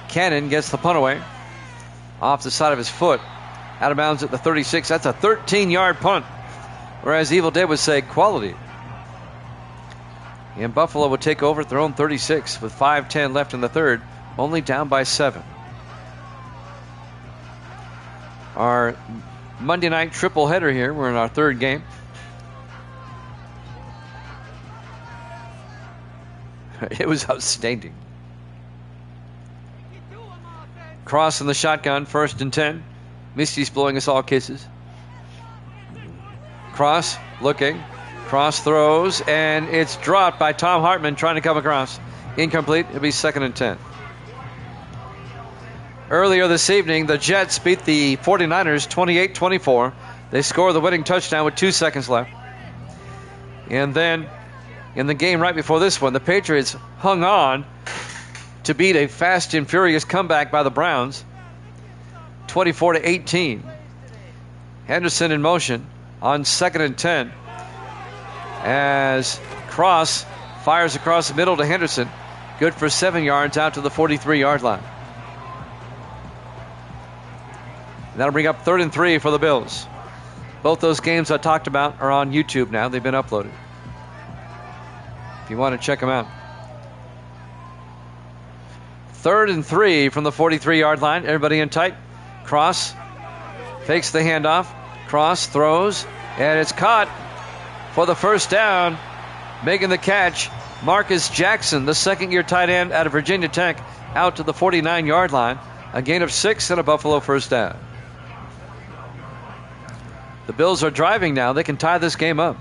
Cannon gets the punt away. Off the side of his foot. Out of bounds at the 36. That's a 13-yard punt. Whereas Evil Dead would say quality. And Buffalo would take over at their own 36 with 5:10 left in the third. Only down by 7. Our Monday night triple header here. We're in our third game. It was outstanding. Cross in the shotgun, 1st and 10. Misty's blowing us all kisses. Cross looking. Cross throws, and it's dropped by Tom Hartman trying to come across. Incomplete. It'll be 2nd and 10. Earlier this evening, the Jets beat the 49ers 28-24. They scored the winning touchdown with 2 seconds left. And then in the game right before this one, the Patriots hung on to beat a fast and furious comeback by the Browns, 24-18. Henderson in motion on 2nd and 10 as Cross fires across the middle to Henderson. Good for 7 yards out to the 43-yard line. That'll bring up 3rd and 3 for the Bills. Both those games I talked about are on YouTube now. They've been uploaded, if you want to check them out. 3rd and 3 from the 43-yard line. Everybody in tight. Cross fakes the handoff. Cross throws, and it's caught for the 1st down. Making the catch, Marcus Jackson, the 2nd-year tight end out of Virginia Tech, out to the 49-yard line. A gain of 6 and a Buffalo 1st down. The Bills are driving now. They can tie this game up.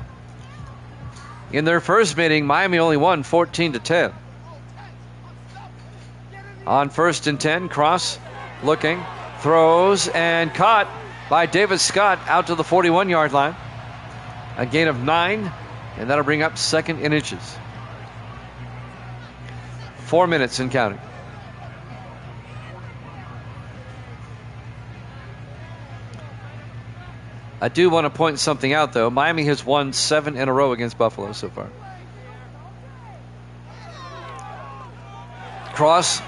In their first meeting, Miami only won 14-10. On 1st and 10, Cross looking, throws, and caught by David Scott out to the 41-yard line. A gain of 9, and that'll bring up 2nd and inches. 4 minutes and counting. I do want to point something out, though. Miami has won 7 in a row against Buffalo so far. Cross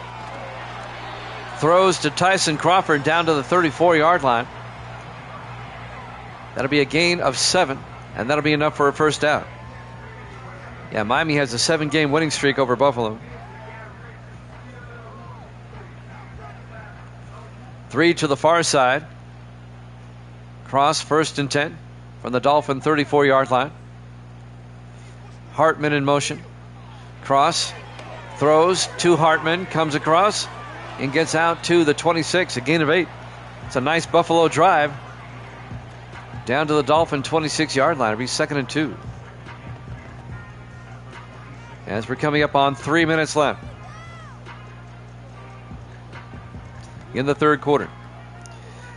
throws to Tyson Crawford down to the 34-yard line. That'll be a gain of 7, and that'll be enough for a 1st down. Yeah, Miami has a 7-game winning streak over Buffalo. 3 to the far side. Cross 1st and 10 from the Dolphin 34-yard line. Hartman in motion. Cross throws to Hartman, comes across and gets out to the 26, a gain of 8. It's a nice Buffalo drive down to the Dolphin 26-yard line. It'll be 2nd and 2. As we're coming up on 3 minutes left in the 3rd quarter.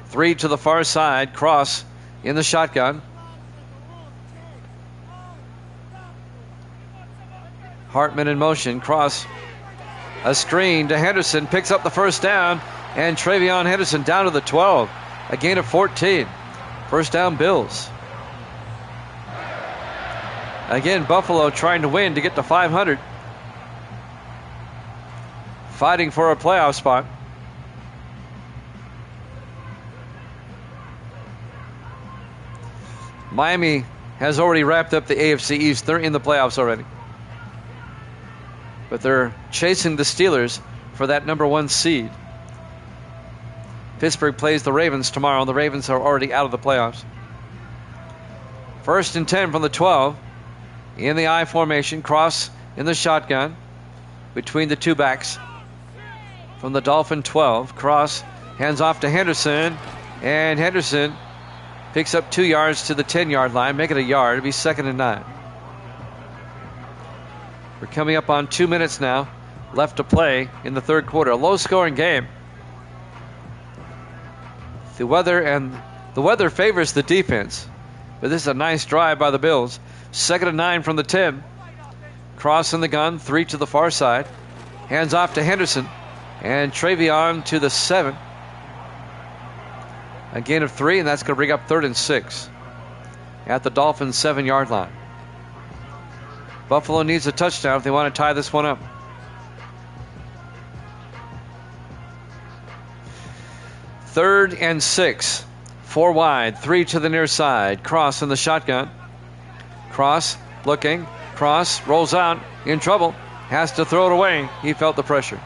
3 to the far side. Cross in the shotgun. Hartman in motion. Cross a screen to Henderson. Picks up the 1st down. And Travion Henderson down to the 12. A gain of 14. 1st down Bills. Again, Buffalo trying to win to get to 500. Fighting for a playoff spot. Miami has already wrapped up the AFC East. They're in the playoffs already. But they're chasing the Steelers for that number 1 seed. Pittsburgh plays the Ravens tomorrow. The Ravens are already out of the playoffs. 1st and 10 from the 12. In the I formation. Cross in the shotgun between the 2 backs. From the Dolphin 12. Cross hands off to Henderson. And Henderson picks up 2 yards to the 10-yard line. Make it a yard. It'll be 2nd and 9. We're coming up on 2 minutes now left to play in the 3rd quarter. A low-scoring game. The weather favors the defense. But this is a nice drive by the Bills. 2nd and 9 from the 10. Cross in the gun. 3 to the far side. Hands off to Henderson. And Travion to the 7. A gain of 3, and that's going to bring up 3rd and 6 at the Dolphins' 7-yard line. Buffalo needs a touchdown if they want to tie this one up. 3rd and 6. 4 wide. 3 to the near side. Cross in the shotgun. Cross looking. Cross rolls out. In trouble. Has to throw it away. He felt the pressure.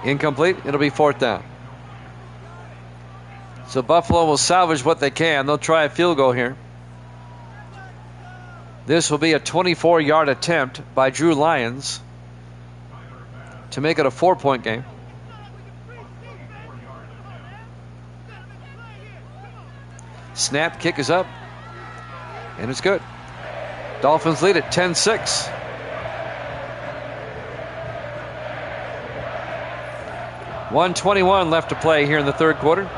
Incomplete. It'll be 4th down. So Buffalo will salvage what they can. They'll try a field goal here. This will be a 24-yard attempt by Drew Lyons to make it a 4-point game. Snap, kick is up, and it's good. Dolphins lead at 10-6. .121 left to play here in the third quarter.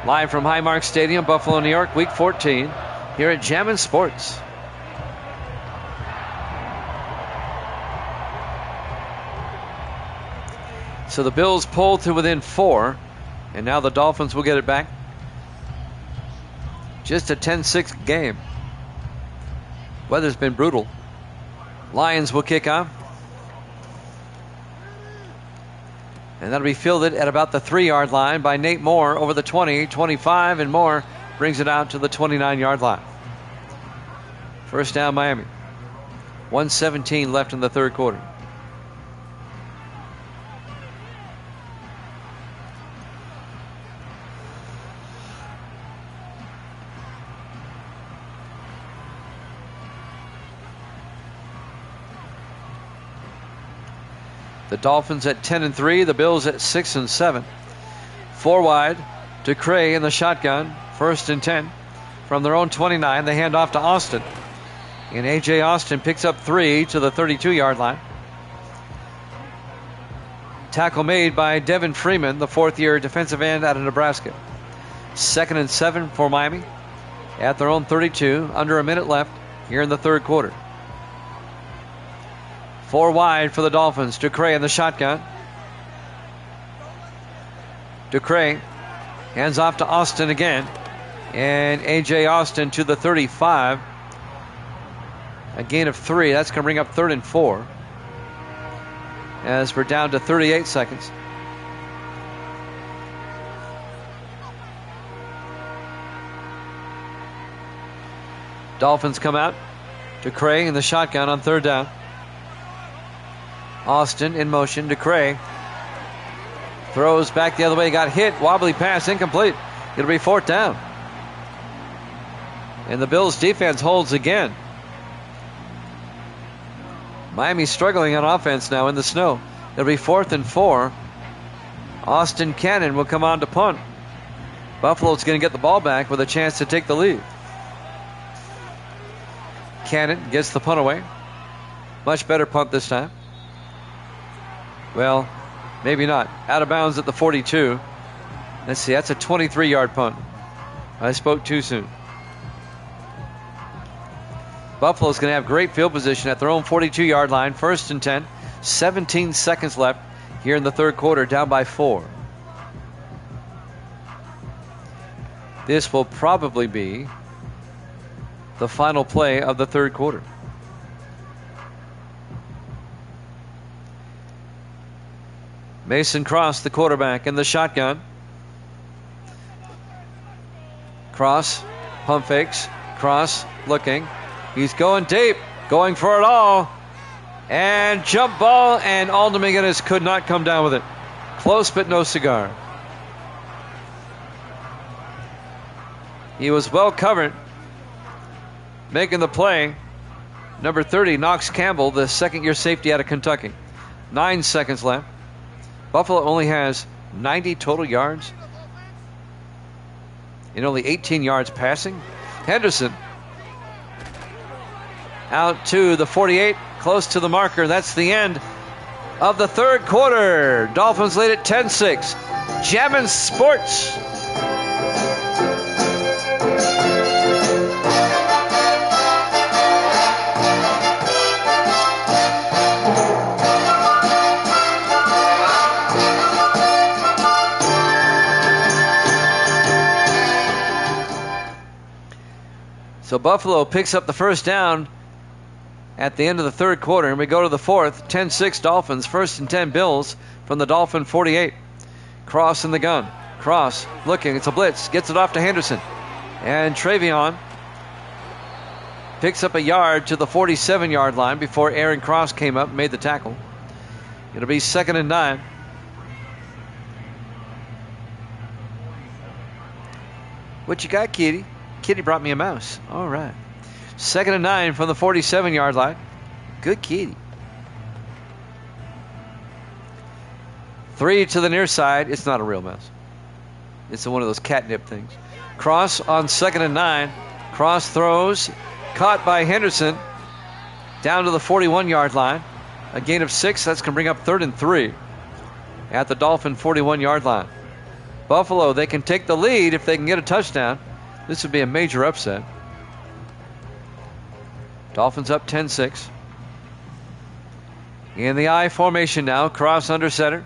Live from Highmark Stadium, Buffalo, New York, Week 14, here at Jammin' Sports. So the Bills pulled to within 4, and now the Dolphins will get it back. Just a 10-6 game. Weather's been brutal. Lions will kick off. And that'll be fielded at about the 3-yard line by Nate Moore over the 20, 25, and Moore brings it out to the 29-yard line. First down, Miami. 1:17 left in the third quarter. The Dolphins at 10-3, the Bills at 6-7. 4 wide, DeCray in the shotgun, 1st and 10. From their own 29, they hand off to Austin. And A.J. Austin picks up 3 to the 32-yard line. Tackle made by Devin Freeman, the 4th-year defensive end out of Nebraska. 2nd and 7 for Miami at their own 32, under a minute left here in the third quarter. 4 wide for the Dolphins. DeCray in the shotgun. DeCray hands off to Austin again. And A.J. Austin to the 35. A gain of 3. That's going to bring up 3rd and 4. As we're down to 38 seconds. Dolphins come out. DeCray in the shotgun on 3rd down. Austin in motion. DeCray throws back the other way. Got hit. Wobbly pass. Incomplete. It'll be 4th down. And the Bills defense holds again. Miami's struggling on offense now in the snow. It'll be 4th and 4. Austin Cannon will come on to punt. Buffalo's going to get the ball back with a chance to take the lead. Cannon gets the punt away. Much better punt this time. Well, maybe not. Out of bounds at the 42. Let's see, that's a 23-yard punt. I spoke too soon. Buffalo's going to have great field position at their own 42-yard line. 1st and 10. 17 seconds left here in the third quarter, down by 4. This will probably be the final play of the third quarter. Mason Cross, the quarterback, in the shotgun. Cross, pump fakes. Cross looking. He's going deep, going for it all. And jump ball, and Alden McGinnis could not come down with it. Close, but no cigar. He was well covered, making the play. Number 30, Knox Campbell, the second-year safety out of Kentucky. 9 seconds left. Buffalo only has 90 total yards and only 18 yards passing. Henderson out to the 48, close to the marker. That's the end of the third quarter. Dolphins lead at 10-6. Jammin' Sports. So Buffalo picks up the first down at the end of the third quarter, and we go to the fourth. 10-6 Dolphins, 1st and 10 Bills from the Dolphin 48. Cross in the gun. Cross looking. It's a blitz. Gets it off to Henderson. And Travion picks up a yard to the 47-yard line before Aaron Cross came up and made the tackle. It'll be 2nd and 9. What you got, Kitty? Kitty brought me a mouse. All right. 2nd and 9 from the 47-yard line. Good Kitty. 3 to the near side. It's not a real mouse. It's one of those catnip things. Cross on 2nd and 9. Cross throws. Caught by Henderson. Down to the 41-yard line. A gain of 6. That's going to bring up 3rd and 3 at the Dolphin 41-yard line. Buffalo, they can take the lead if they can get a touchdown. This would be a major upset. Dolphins up 10-6. In the I formation now. Cross under center.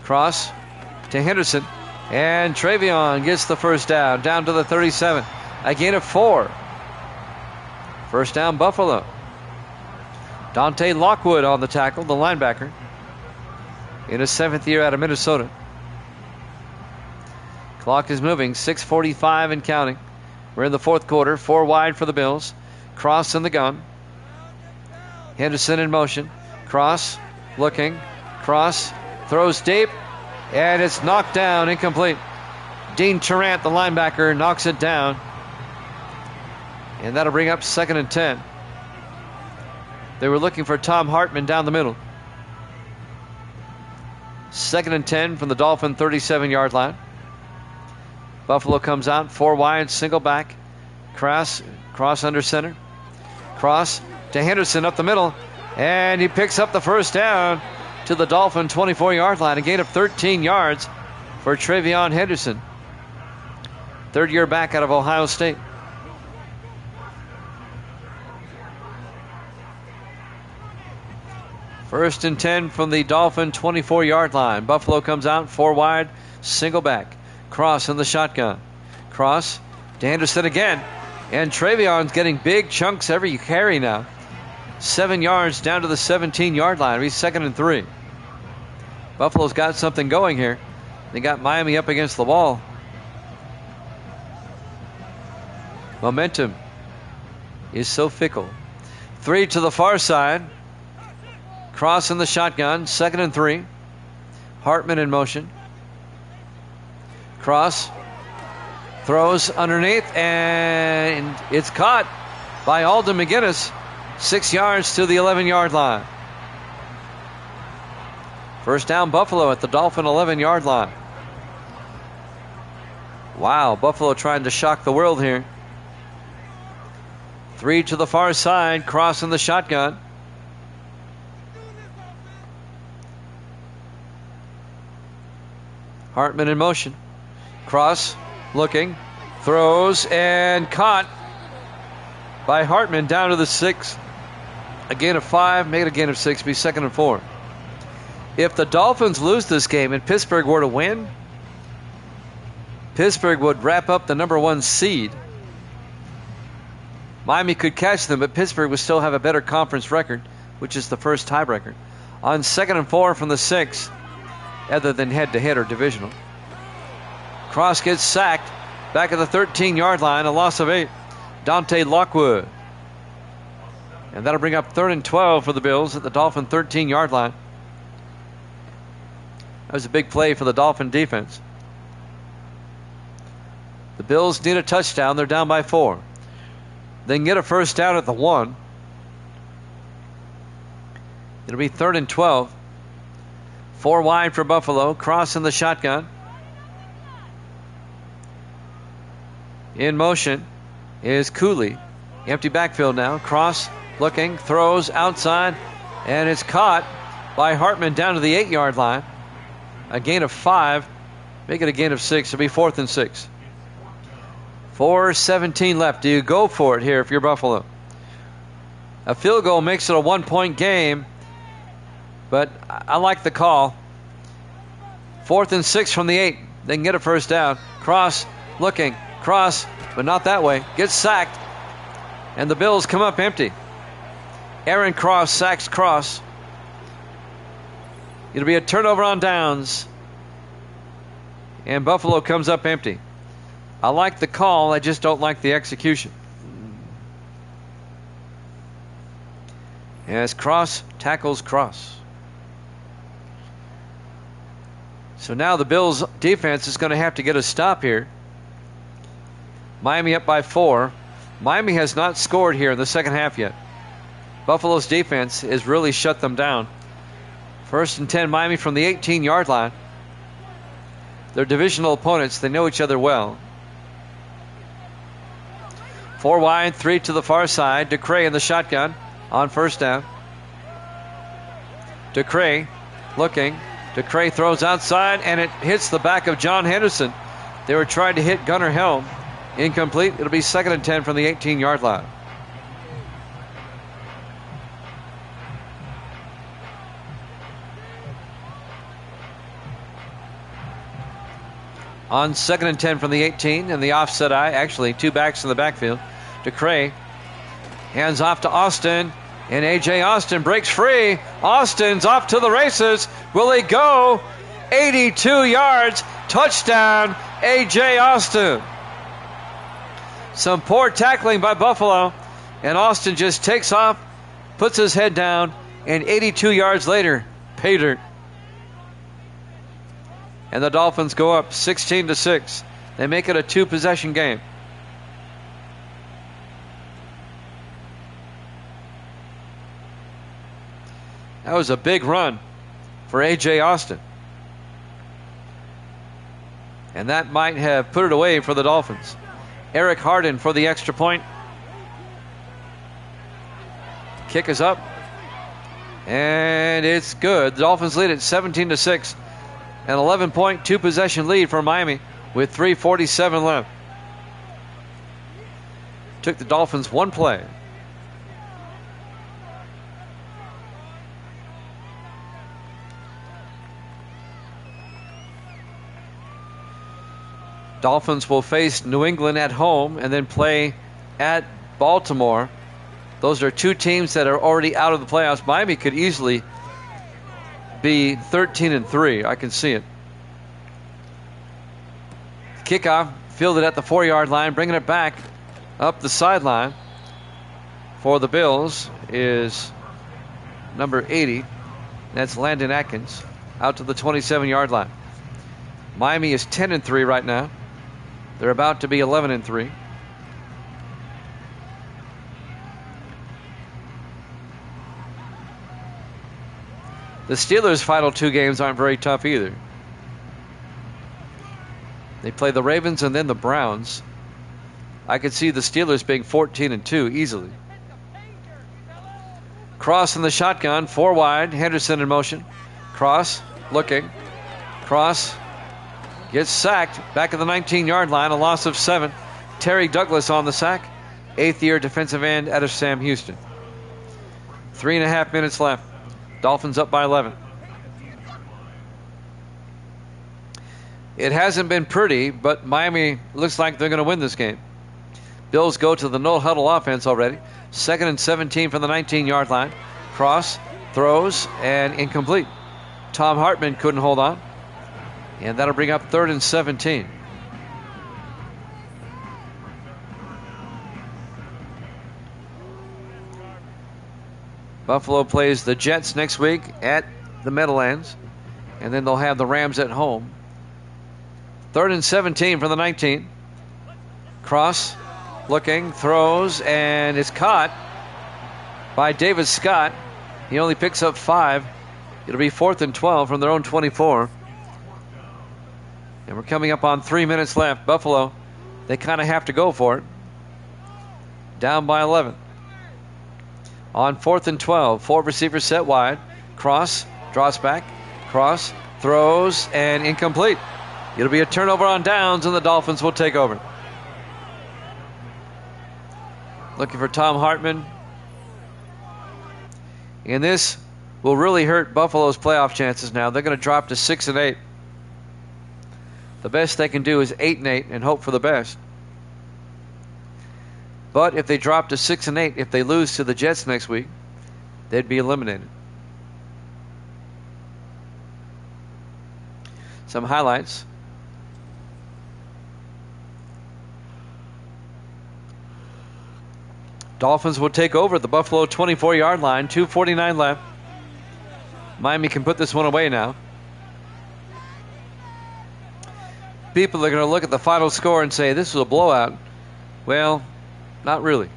Cross to Henderson. And Travion gets the first down. Down to the 37. A gain of 4. First down, Buffalo. Dante Lockwood on the tackle, the linebacker. In his 7th year out of Minnesota. Clock is moving. 6:45 and counting. We're in the 4th quarter. 4 wide for the Bills. Cross in the gun. Henderson in motion. Cross looking. Cross throws deep. And it's knocked down, incomplete. Dean Tarrant, the linebacker, knocks it down. And that'll bring up 2nd and 10. They were looking for Tom Hartman down the middle. 2nd and 10 from the Dolphin 37-yard line. Buffalo comes out, 4 wide, single back. Cross under center. Cross to Henderson up the middle. And he picks up the first down to the Dolphin 24-yard line. A gain of 13 yards for Travion Henderson. 3rd year back out of Ohio State. First and 10 from the Dolphin 24-yard line. Buffalo comes out, 4 wide, single back. Cross in the shotgun. Cross to Henderson again. And Travion's getting big chunks every carry now. 7 yards down to the 17-yard line. He's 2nd and 3. Buffalo's got something going here. They got Miami up against the wall. Momentum is so fickle. 3 to the far side. Cross in the shotgun. 2nd and 3. Hartman in motion. Cross throws underneath, and it's caught by Alden McGinnis. 6 yards to the 11-yard line. First down, Buffalo at the Dolphin 11-yard line. Wow, Buffalo trying to shock the world here. 3 to the far side, cross in the shotgun. Hartman in motion. Cross, looking, throws, and caught by Hartman down to the 6. A gain of 5, make it a gain of 6, be 2nd and 4. If the Dolphins lose this game and Pittsburgh were to win, Pittsburgh would wrap up the number 1 seed. Miami could catch them, but Pittsburgh would still have a better conference record, which is the first tiebreaker. On 2nd and 4 from the 6, other than head-to-head or divisional. Cross gets sacked. Back at the 13-yard line, a loss of 8. Dante Lockwood. And that'll bring up 3rd and 12 for the Bills at the Dolphin 13-yard line. That was a big play for the Dolphin defense. The Bills need a touchdown. They're down by 4. They can get a first down at the 1. It'll be 3rd and 12. 4 wide for Buffalo. Cross in the shotgun. In motion is Cooley. Empty backfield now. Cross looking, throws outside, and it's caught by Hartman down to the 8-yard line. A gain of 5. Make it a gain of 6. It'll be 4th and 6. 4:17 left. Do you go for it here if you're Buffalo? A field goal makes it a 1-point game, but I like the call. 4th and 6 from the 8. They can get a first down. Cross looking. Cross, but not that way. Gets sacked, and the Bills come up empty. Aaron Cross sacks Cross. It'll be a turnover on downs, and Buffalo comes up empty. I like the call. I just don't like the execution. As Cross tackles Cross. So now the Bills defense is going to have to get a stop here. Miami up by 4. Miami has not scored here in the second half yet. Buffalo's defense has really shut them down. 1st and 10, Miami from the 18-yard line. They're divisional opponents. They know each other well. 4 wide, 3 to the far side. DeCray in the shotgun on 1st down. DeCray looking. DeCray throws outside, and it hits the back of John Henderson. They were trying to hit Gunnar Helm. Incomplete. It'll be 2nd and 10 from the 18-yard line. On 2nd and 10 from the 18 and the offset eye. Actually, 2 backs in the backfield. DeCray hands off to Austin. And A.J. Austin breaks free. Austin's off to the races. Will he go? 82 yards. Touchdown, A.J. Austin. Some poor tackling by Buffalo. And Austin just takes off, puts his head down, and 82 yards later, pay dirt. And the Dolphins go up 16-6. They make it a 2-possession game. That was a big run for A.J. Austin. And that might have put it away for the Dolphins. Eric Harden for the extra point. Kick is up. And it's good. The Dolphins lead at 17-6. An 11-point, 2-possession lead for Miami with 3:47 left. Took the Dolphins one play. Dolphins will face New England at home and then play at Baltimore. Those are 2 teams that are already out of the playoffs. Miami could easily be 13-3. I can see it. Kickoff fielded at the 4-yard line, bringing it back up the sideline for the Bills is number 80. That's Landon Atkins out to the 27-yard line. Miami is 10-3 right now. They're about to be 11-3. The Steelers' final 2 games aren't very tough either. They play the Ravens and then the Browns. I could see the Steelers being 14-2 easily. Cross in the shotgun, 4 wide. Henderson in motion. Cross looking. Cross gets sacked back at the 19-yard line, a loss of 7. Terry Douglas on the sack, 8th-year defensive end out of Sam Houston. 3.5 minutes left. Dolphins up by 11. It hasn't been pretty, but Miami looks like they're going to win this game. Bills go to the no-huddle offense already. 2nd and 17 from the 19-yard line. Cross, throws, and incomplete. Tom Hartman couldn't hold on. And that'll bring up 3rd and 17. Buffalo plays the Jets next week at the Meadowlands. And then they'll have the Rams at home. 3rd and 17 from the 19. Cross, looking, throws, and it's caught by David Scott. He only picks up 5. It'll be 4th and 12 from their own 24. And we're coming up on 3 minutes left. Buffalo, they kind of have to go for it. Down by 11. On 4th and 12, 4 receivers set wide. Cross, draws back. Cross, throws, and incomplete. It'll be a turnover on downs, and the Dolphins will take over. Looking for Tom Hartman. And this will really hurt Buffalo's playoff chances now. They're going to drop to 6-8. The best they can do is 8-8 and hope for the best. But if they drop to 6-8, if they lose to the Jets next week, they'd be eliminated. Some highlights. Dolphins will take over at the Buffalo 24-yard line. 2:49 left. Miami can put this one away now. people are going to look at the final score and say this was a blowout. Well, not really.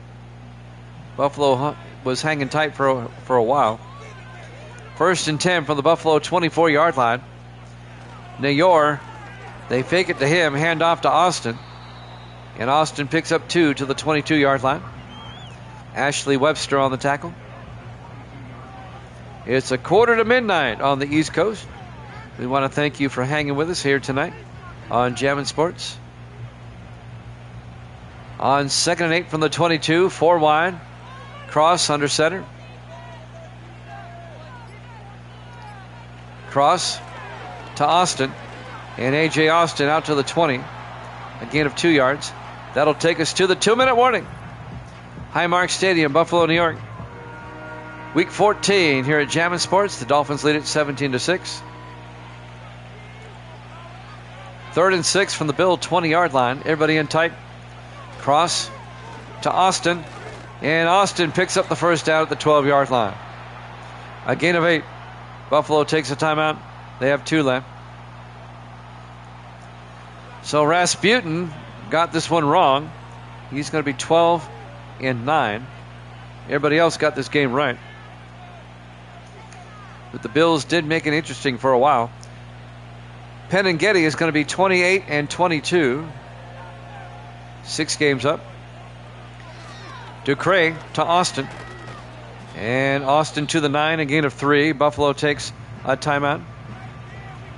Buffalo was hanging tight for a while. 1st and 10 from the Buffalo 24-yard line. Nayor, they fake it to him, hand off to Austin. And Austin picks up 2 to the 22-yard line. Ashley Webster on the tackle. It's 1:45 on the East Coast. We want to thank you for hanging with us here tonight on Jammin' Sports. On 2nd and 8 from the 22, 4 wide. Cross under center. Cross to Austin. And A.J. Austin out to the 20. A gain of 2 yards. That'll take us to the 2-minute warning. Highmark Stadium, Buffalo, New York. Week 14 here at Jammin' Sports. The Dolphins lead it 17-6. 3rd and 6 from the Bill 20-yard line. Everybody in tight. Cross to Austin. And Austin picks up the first down at the 12-yard line. A gain of 8. Buffalo takes a timeout. They have 2 left. So Rasputin got this one wrong. He's going to be 12 and 9. Everybody else got this game right. But the Bills did make it interesting for a while. Penningetty is going to be 28 and 22. 6 games up. Ducre to Austin. And Austin to the 9, a gain of 3. Buffalo takes a timeout.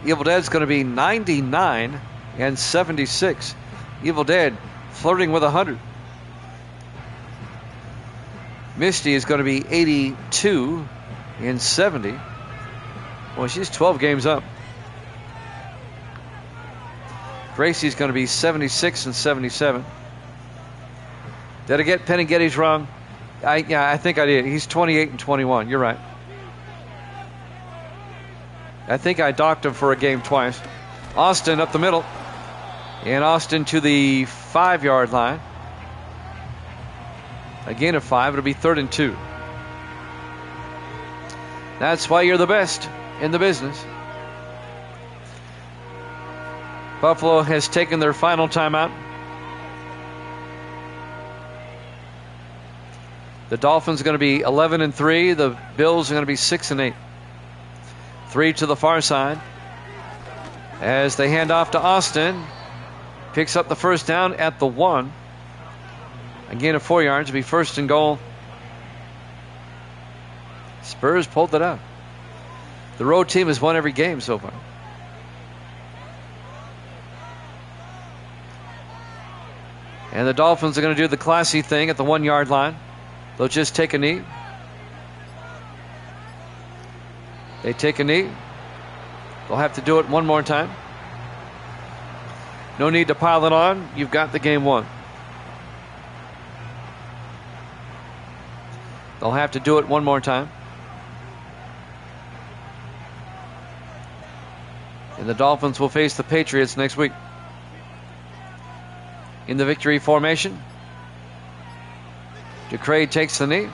Evil Dead's going to be 99 and 76. Evil Dead flirting with 100. Misty is going to be 82 and 70. Well, she's 12 games up. Gracie's going to be 76 and 77. Did I get Penningetty's wrong? I think I did. He's 28 and 21. You're right. I think I docked him for a game twice. Austin up the middle. And Austin to the 5-yard line. A gain of 5. It'll be 3rd and 2. That's why you're the best in the business. Buffalo has taken their final timeout. The Dolphins are going to be 11 and 3. The Bills are going to be 6 and 8. 3 to the far side. As they hand off to Austin. Picks up the first down at the 1. A gain of 4 yards. It'll be 1st and goal. Spurs pulled it out. The road team has won every game so far. And the Dolphins are going to do the classy thing at the 1-yard line. They'll just take a knee. They take a knee. They'll have to do it one more time. No need to pile it on. You've got the game won. They'll have to do it one more time. And the Dolphins will face the Patriots next week. In the victory formation. Ducre takes the knee.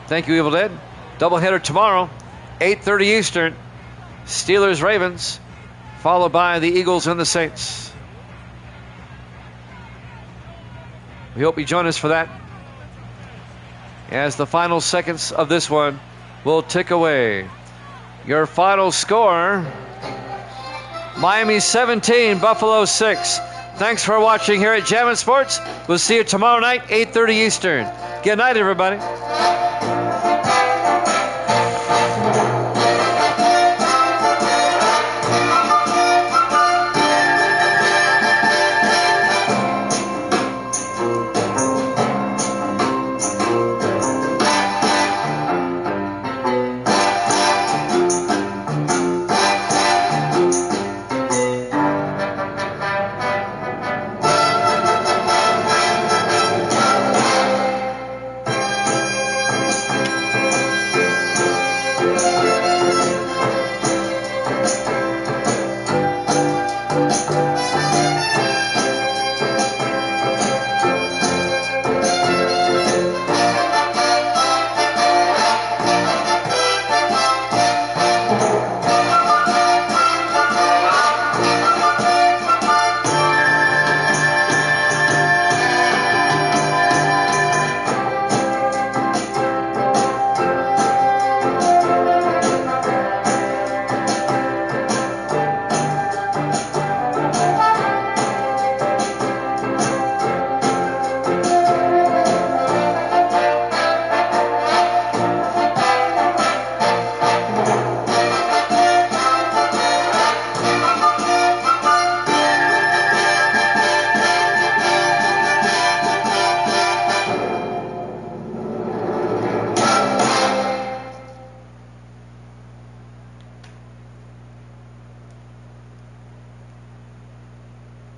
Thank you, Evil Dead. Doubleheader tomorrow, 8:30 Eastern. Steelers, Ravens, followed by the Eagles and the Saints. We hope you join us for that. As the final seconds of this one will tick away. Your final score, Miami 17, Buffalo 6. Thanks for watching here at Jammin' Sports. We'll see you tomorrow night, 8:30 Eastern. Good night, everybody.